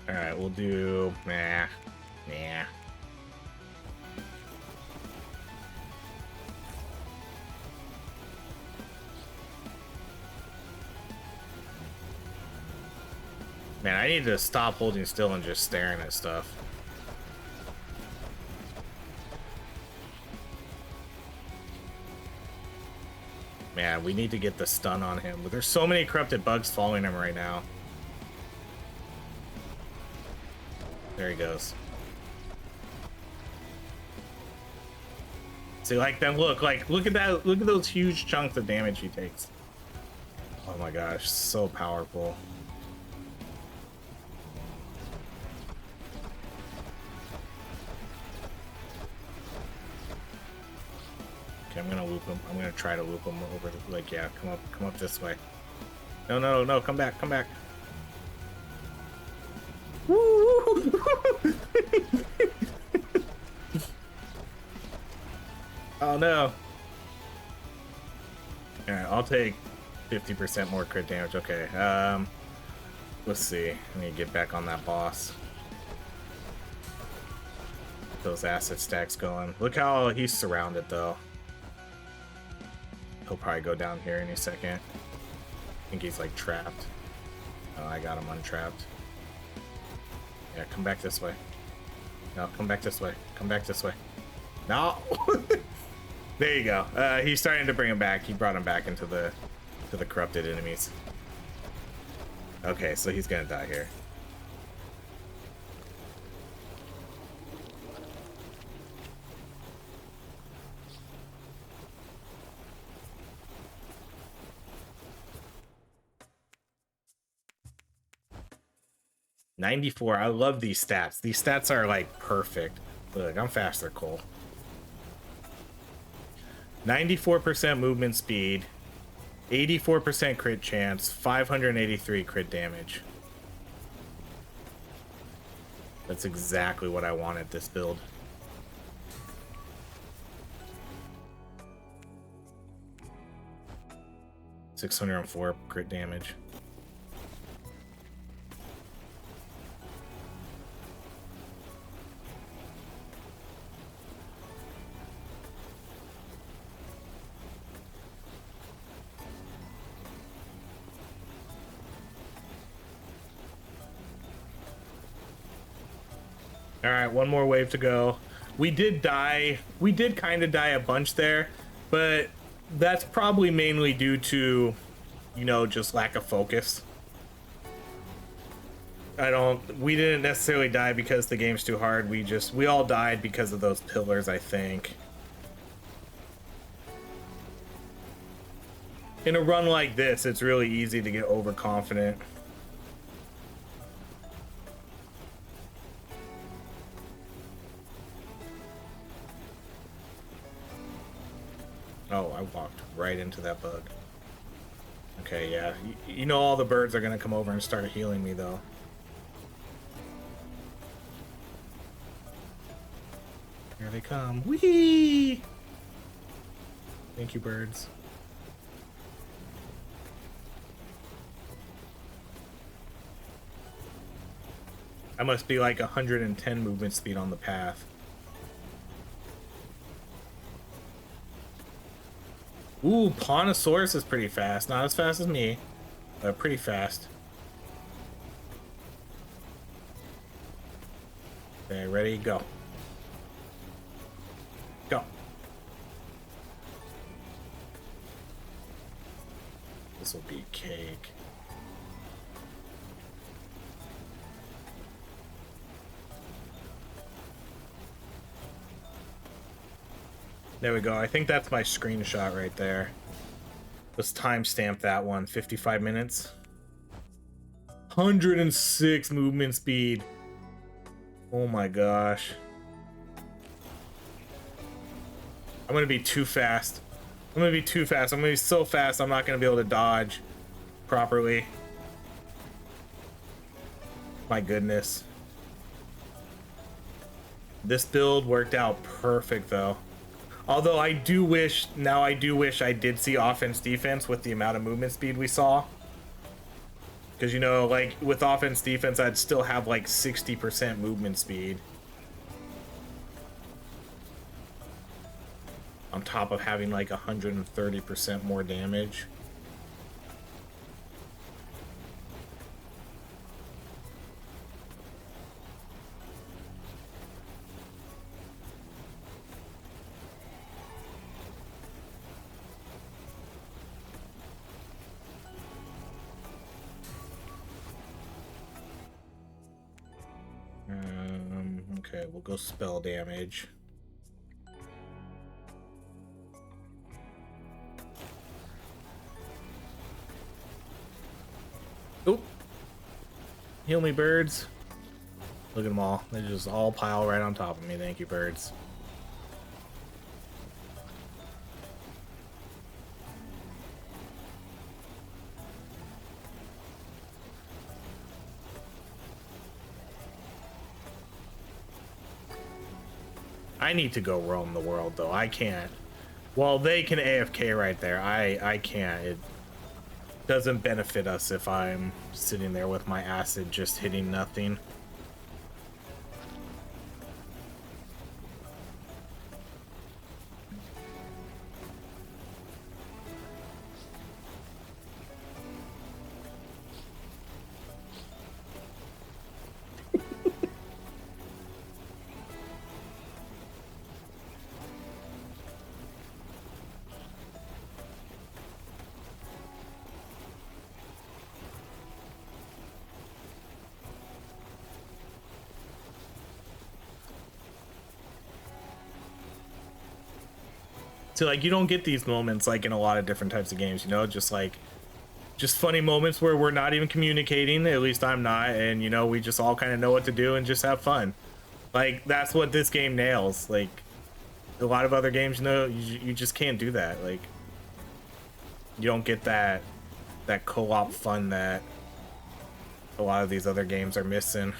Alright, we'll do... Nah. Nah. Man, I need to stop holding still and just staring at stuff. Man, we need to get the stun on him. But there's so many corrupted bugs following him right now. There he goes. See, like, then look at that, look at those huge chunks of damage he takes. Oh my gosh, so powerful. Okay, I'm gonna loop him. I'm gonna try to loop him over the, like, yeah, come up this way. No, no, no, come back, come back. Woo! Oh no. Alright, I'll take 50% more crit damage. Okay, let's see. I need to get back on that boss. Those acid stacks going. Look how he's surrounded though. He'll probably go down here any second. I think he's like trapped. Oh, I got him untrapped. Yeah, come back this way. No, come back this way. Come back this way. No! There you go. He's starting to bring him back. He brought him back into the corrupted enemies. Okay, so he's gonna die here. $94. I love these stats. These stats are like perfect. Look, I'm faster, Cole. 94% movement speed, 84% crit chance, 583 crit damage. That's exactly what I wanted this build. $604 crit damage. All right, one more wave to go. We did die. We did kind of die a bunch there, but that's probably mainly due to, you know, just lack of focus. We didn't necessarily die because the game's too hard. We all died because of those pillars, I think. In a run like this, it's really easy to get overconfident. Oh, I walked right into that bug. Okay, yeah. You know all the birds are gonna come over and start healing me, though. Here they come. Whee! Thank you, birds. I must be like 110 movement speed on the path. Ooh, Pawnosaurus is pretty fast. Not as fast as me, but pretty fast. Okay, ready, go. Go. This will be cake. There we go. I think that's my screenshot right there. Let's timestamp that one. 55 minutes. 106 movement speed. Oh my gosh. I'm gonna be too fast. I'm gonna be too fast. I'm gonna be so fast I'm not gonna be able to dodge properly. My goodness. This build worked out perfect though. Although I do wish I did see offense defense with the amount of movement speed we saw. Because, you know, like with offense defense, I'd still have like 60% movement speed. On top of having like 130% more damage. Okay, we'll go spell damage. Oop. Heal me, birds. Look at them all. They just all pile right on top of me. Thank you, birds. I need to go roam the world, though. I can't. Well, they can AFK right there. I can't. It doesn't benefit us if I'm sitting there with my acid just hitting nothing. So like you don't get these moments like in a lot of different types of games, you know, just funny moments where we're not even communicating, at least I'm not, and you know, we just all kind of know what to do and just have fun. Like that's what this game nails. Like a lot of other games, you know, you just can't do that. Like you don't get that co-op fun that a lot of these other games are missing.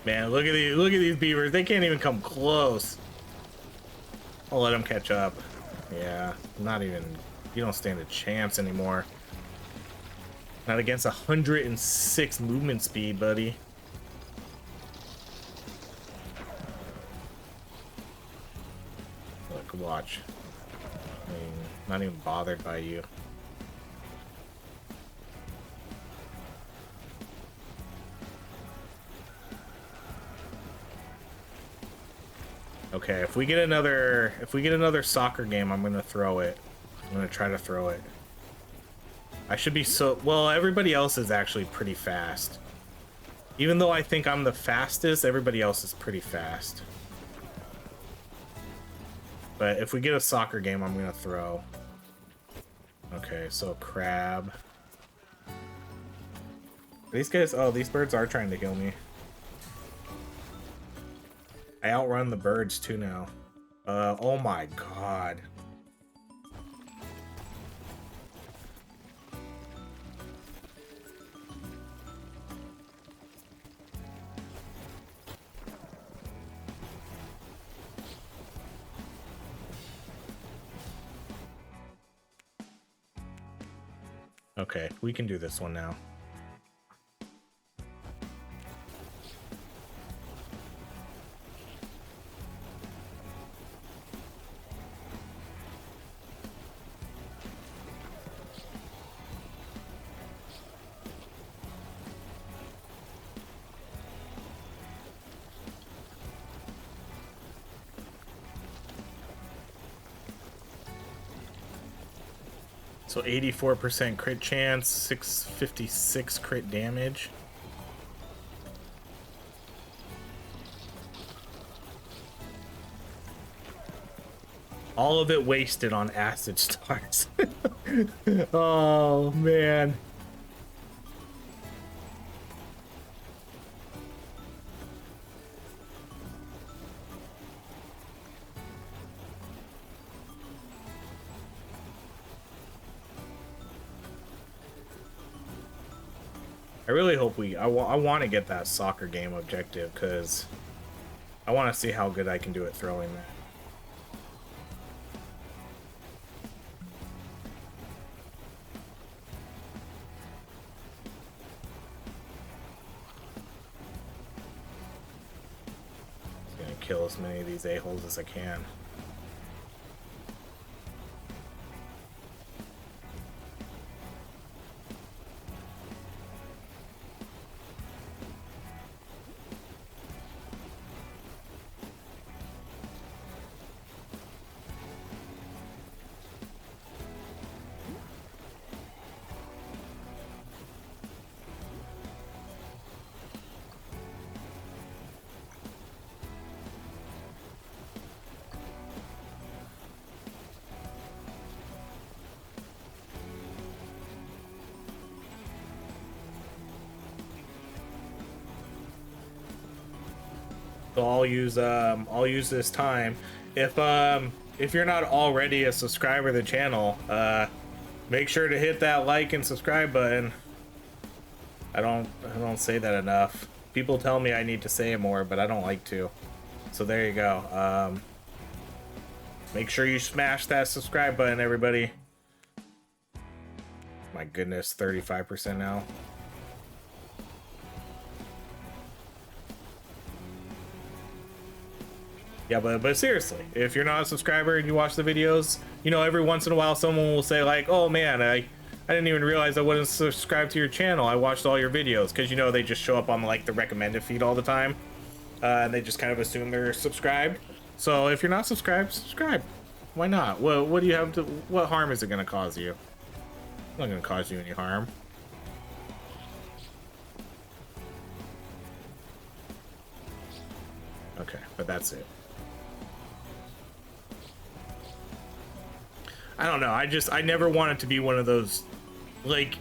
Man, look at these beavers. They can't even come close. I'll let them catch up. Yeah, not even. You don't stand a chance anymore. Not against 106 movement speed, buddy. Look, watch. I mean, not even bothered by you. Okay, if we get another soccer game, I'm gonna throw it. I'm gonna try to throw it. I should be well, everybody else is actually pretty fast. Even though I think I'm the fastest, everybody else is pretty fast. But if we get a soccer game, I'm gonna throw. Okay, so crab. These guys, oh, these birds are trying to heal me. I outrun the birds too now. Oh my god. Okay, we can do this one now. So 84% crit chance, 656 crit damage. All of it wasted on acid stars. Oh man. I really hope I want to get that soccer game objective, because I want to see how good I can do at throwing that. I'm gonna kill as many of these a-holes as I can. So I'll use this time. If you're not already a subscriber to the channel, make sure to hit that like and subscribe button. I don't say that enough. People tell me I need to say it more, but I don't like to. So there you go. Make sure you smash that subscribe button, everybody. My goodness, 35% now. Yeah, but seriously, if you're not a subscriber and you watch the videos, you know, every once in a while someone will say like, oh man, I didn't even realize I wasn't subscribed to your channel. I watched all your videos, because you know they just show up on like the recommended feed all the time, and they just kind of assume they're subscribed. So if you're not subscribed, subscribe. Why not? What do you have to? What harm is it gonna cause you? It's not gonna cause you any harm. Okay, but that's it. I don't know. I never wanted to be one of those, like,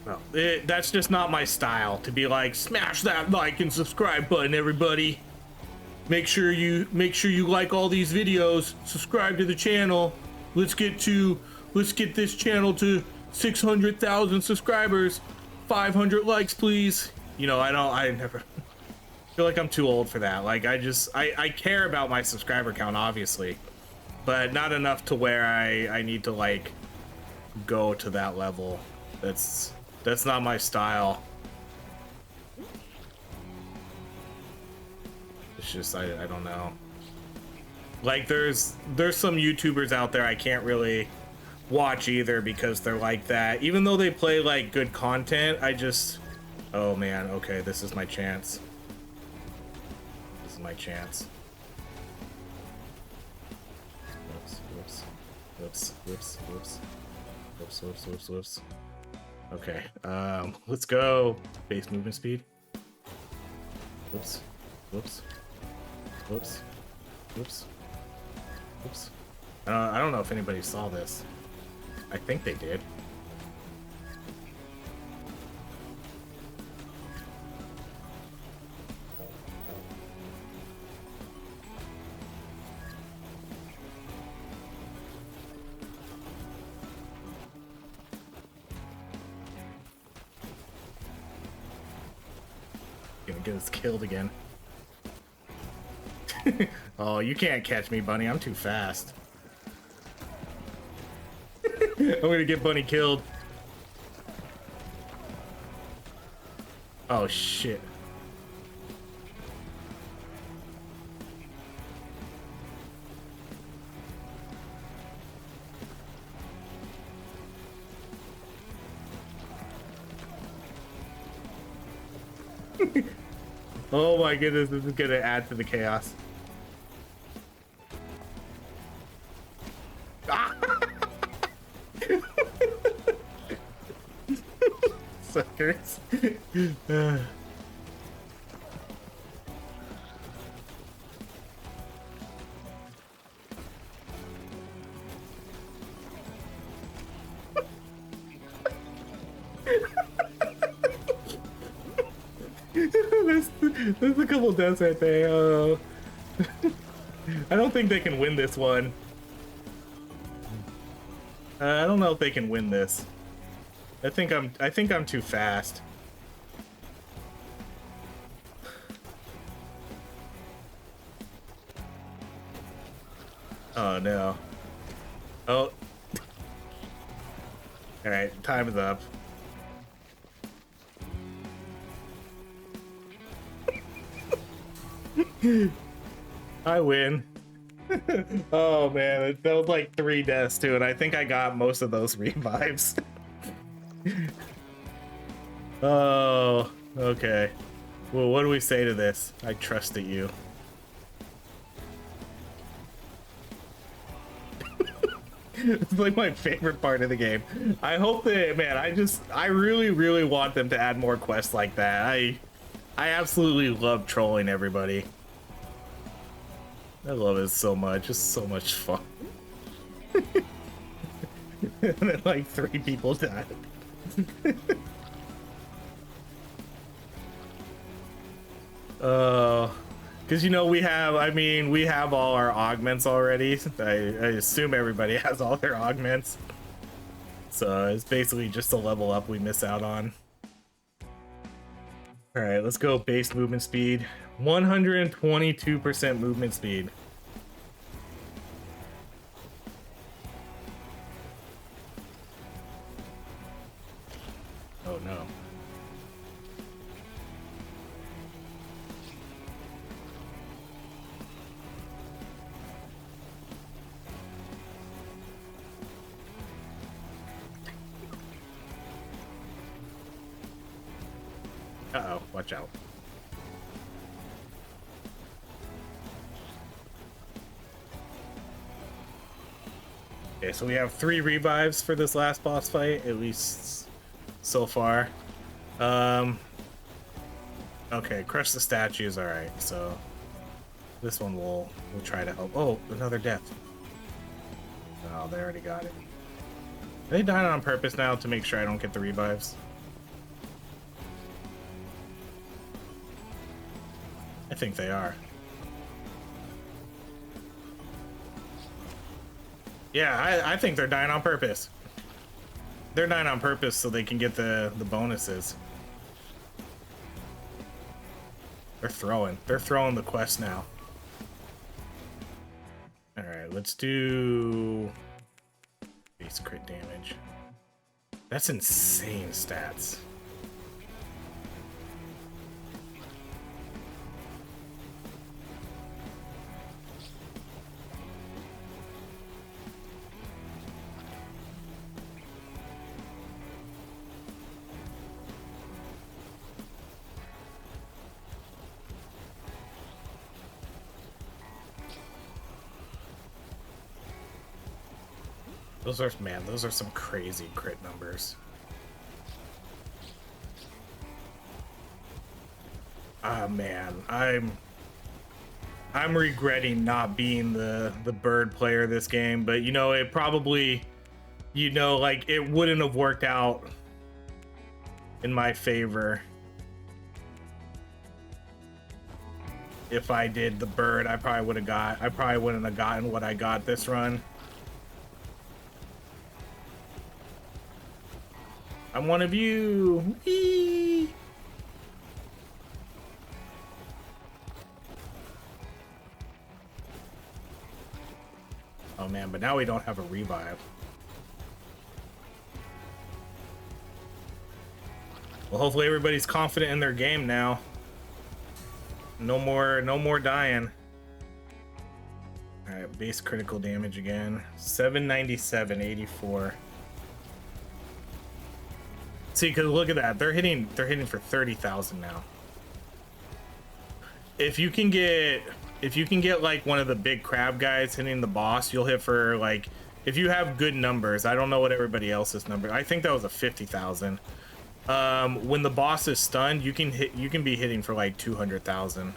no, that's just not my style, to be like, smash that like and subscribe button, everybody. Make sure you like all these videos, subscribe to the channel. Let's get this channel to 600,000 subscribers. 500 likes, please. You know, I never feel like I'm too old for that. Like, I care about my subscriber count, obviously, but not enough to where I need to like go to that level. That's not my style. It's just I don't know. Like there's some YouTubers out there I can't really watch either, because they're like that. Even though they play like good content, oh man, okay, this is my chance. This is my chance. Whoops. Okay, let's go. Base movement speed. Whoops. I don't know if anybody saw this. I think they did. Gonna get us killed again. Oh, you can't catch me, Bunny. I'm too fast. I'm gonna get Bunny killed. Oh shit. Oh my goodness, this is gonna add to the chaos. suckers. There's a couple deaths right there. I don't think they can win this one. I don't know if they can win this. I think I'm too fast. Oh no. Oh. All right, time is up. I win. Oh man, that was like 3 deaths too, and I think I got most of those revives. Oh, okay. Well, what do we say to this? I trusted you. It's like my favorite part of the game. I hope that, man, I really want them to add more quests like that. I absolutely love trolling everybody. I love it so much. It's so much fun. And then like 3 people died. Because you know we have all our augments already. I assume everybody has all their augments. So it's basically just a level up we miss out on. All right, let's go base movement speed. 122% movement speed. Oh no. Uh-oh, watch out. Okay, so we have 3 revives for this last boss fight, at least so far. Okay, crush the statues, alright, so this one we'll try to help. Oh, another death. Oh, they already got it. Are they dying on purpose now to make sure I don't get the revives? I think they are. Yeah, I think they're dying on purpose. They're dying on purpose so they can get the bonuses. They're throwing the quest now. All right, let's do base crit damage. That's insane stats. Those are some crazy crit numbers. Ah man, I'm regretting not being the bird player this game, but you know, it probably, you know, like it wouldn't have worked out in my favor if I did the bird. I probably wouldn't have gotten what I got this run. I'm one of you. Whee! Oh man, but now we don't have a revive. Well, hopefully everybody's confident in their game now. No more dying. All right, base critical damage again. 797, 84. See, because look at that, they're hitting for 30,000 now. If you can get like one of the big crab guys hitting the boss, you'll hit for like, if you have good numbers. I don't know what everybody else's number. I think that was a 50,000. When the boss is stunned, you can be hitting for like 200,000.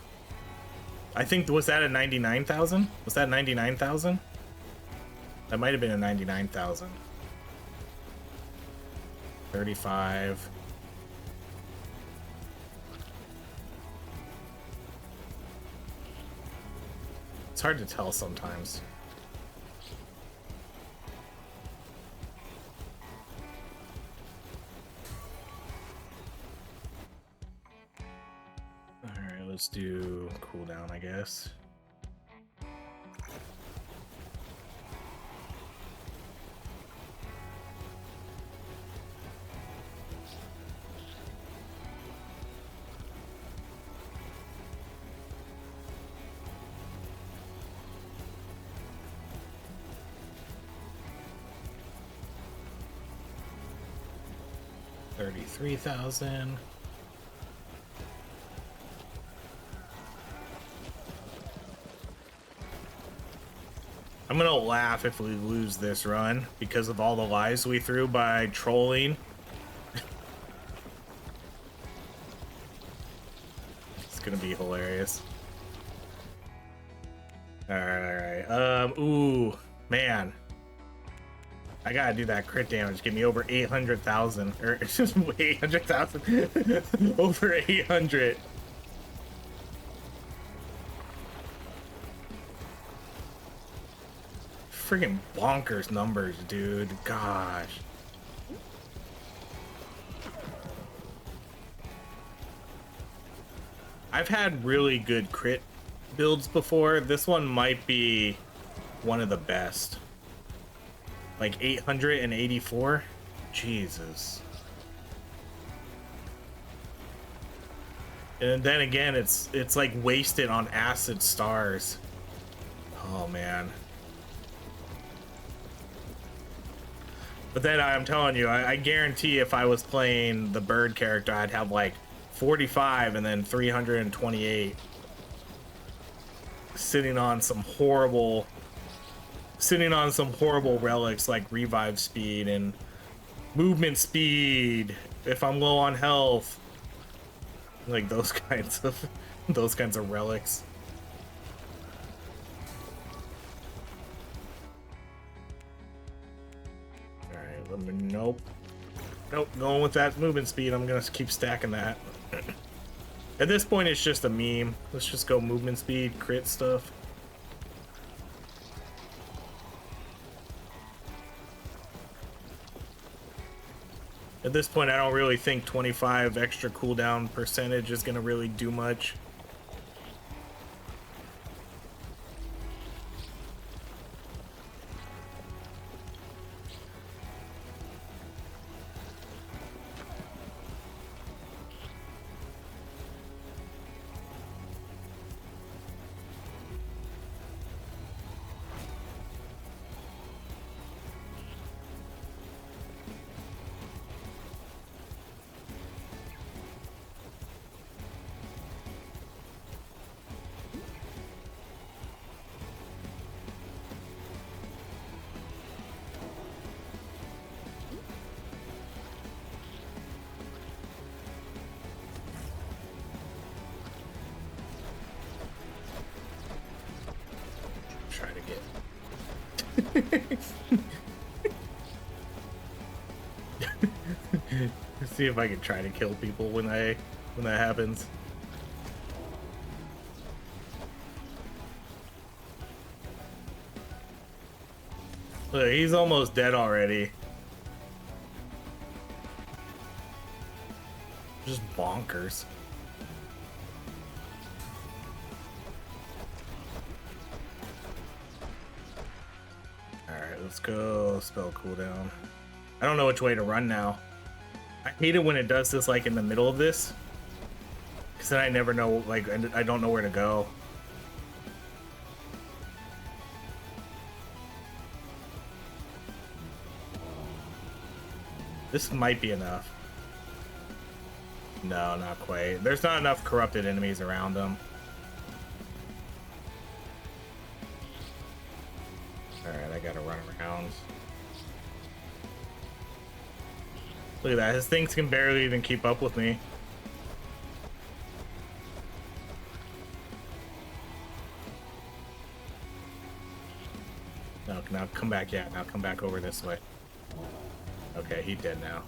I think, was that a 99,000? Was that 99,000? That might have been a 99,000. 35. It's hard to tell sometimes. Alright, let's do cooldown, I guess. $33,000. I'm gonna laugh if we lose this run because of all the lives we threw by trolling. It's gonna be hilarious. Alright, ooh, man. I gotta do that crit damage. Get me over 800,000. Or it's just 800,000. Over 800. Freaking bonkers numbers, dude. Gosh. I've had really good crit builds before. This one might be one of the best. Like 884? Jesus. And then again, it's like wasted on acid stars. Oh man. But then I'm telling you, I guarantee if I was playing the bird character, I'd have like 45 and then 328. Sitting on some horrible relics like revive speed and movement speed if I'm low on health. Like those kinds of relics. Nope. Nope, going with that movement speed. I'm gonna keep stacking that. At this point, it's just a meme. Let's just go movement speed, crit stuff. At this point, I don't really think 25 extra cooldown percentage is gonna really do much. See if I can try to kill people when that happens. Look, he's almost dead already. Just bonkers. Alright, let's go spell cooldown. I don't know which way to run now. I hate it when it does this like in the middle of this, because then I never know, like, I don't know where to go. This might be enough. No, not quite. There's not enough corrupted enemies around them. Alright, I gotta run around. Look at that. His things can barely even keep up with me. No, now come back. Yeah, now come back over this way. Okay, he dead now.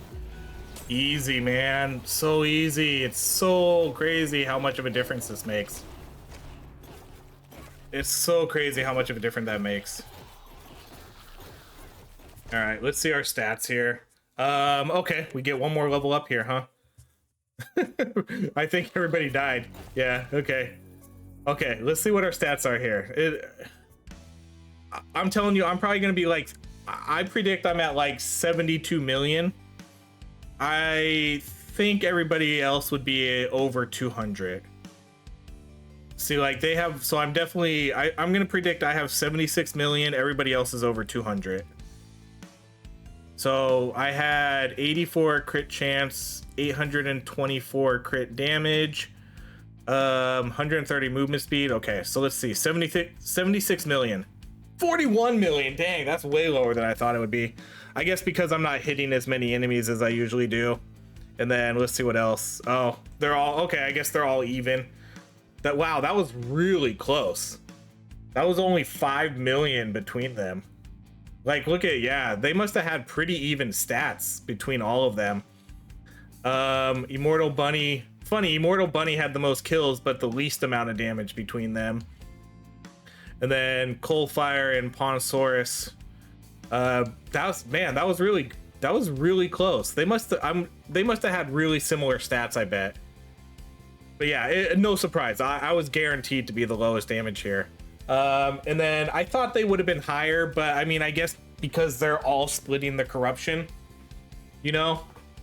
Easy, man. So easy. It's so crazy how much of a difference this makes. It's so crazy how much of a difference that makes. All right, let's see our stats here. Okay, we get one more level up here, huh? I think everybody died. Yeah, okay. Okay, let's see what our stats are here. I'm telling you, I'm probably gonna be like, I predict I'm at like 72 million. I think everybody else would be over 200. See, like they have, so I'm definitely, I'm gonna predict I have 76 million, everybody else is over 200. So I had 84 crit chance, 824 crit damage, 130 movement speed. Okay, so let's see, 76 million. 41 million, dang, that's way lower than I thought it would be. I guess because I'm not hitting as many enemies as I usually do. And then let's see what else. Oh, they're all, okay, I guess they're all even. That, wow, that was really close. That was only 5 million between them. Like, look at, yeah, they must have had pretty even stats between all of them. Immortal Bunny, funny, Immortal Bunny had the most kills, but the least amount of damage between them. And then Coalfire and Pontosaurus. That was, man, that was really close. They must have had really similar stats, I bet. But yeah, no surprise. I was guaranteed to be the lowest damage here. And then I thought they would have been higher, but I mean, I guess because they're all splitting the corruption, you know,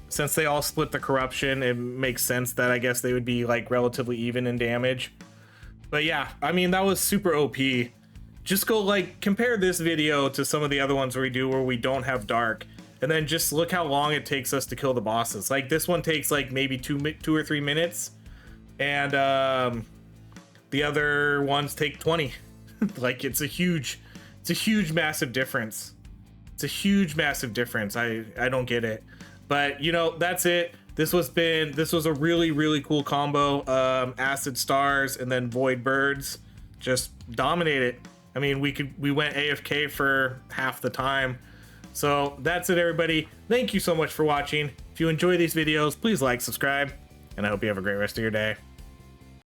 since they all split the corruption, it makes sense that I guess they would be like relatively even in damage. But yeah, I mean, that was super OP. Just go like compare this video to some of the other ones we do where we don't have dark, and then just look how long it takes us to kill the bosses. Like this one takes like maybe two or 3 minutes, and the other ones take 20. Like it's a huge massive difference. It's a huge massive difference. I don't get it, but you know, that's it. This was a really cool combo. Acid Stars and then Void Birds just dominated. I mean, we went AFK for half the time. So that's it, everybody. Thank you so much for watching. If you enjoy these videos, please like, subscribe, and I hope you have a great rest of your day.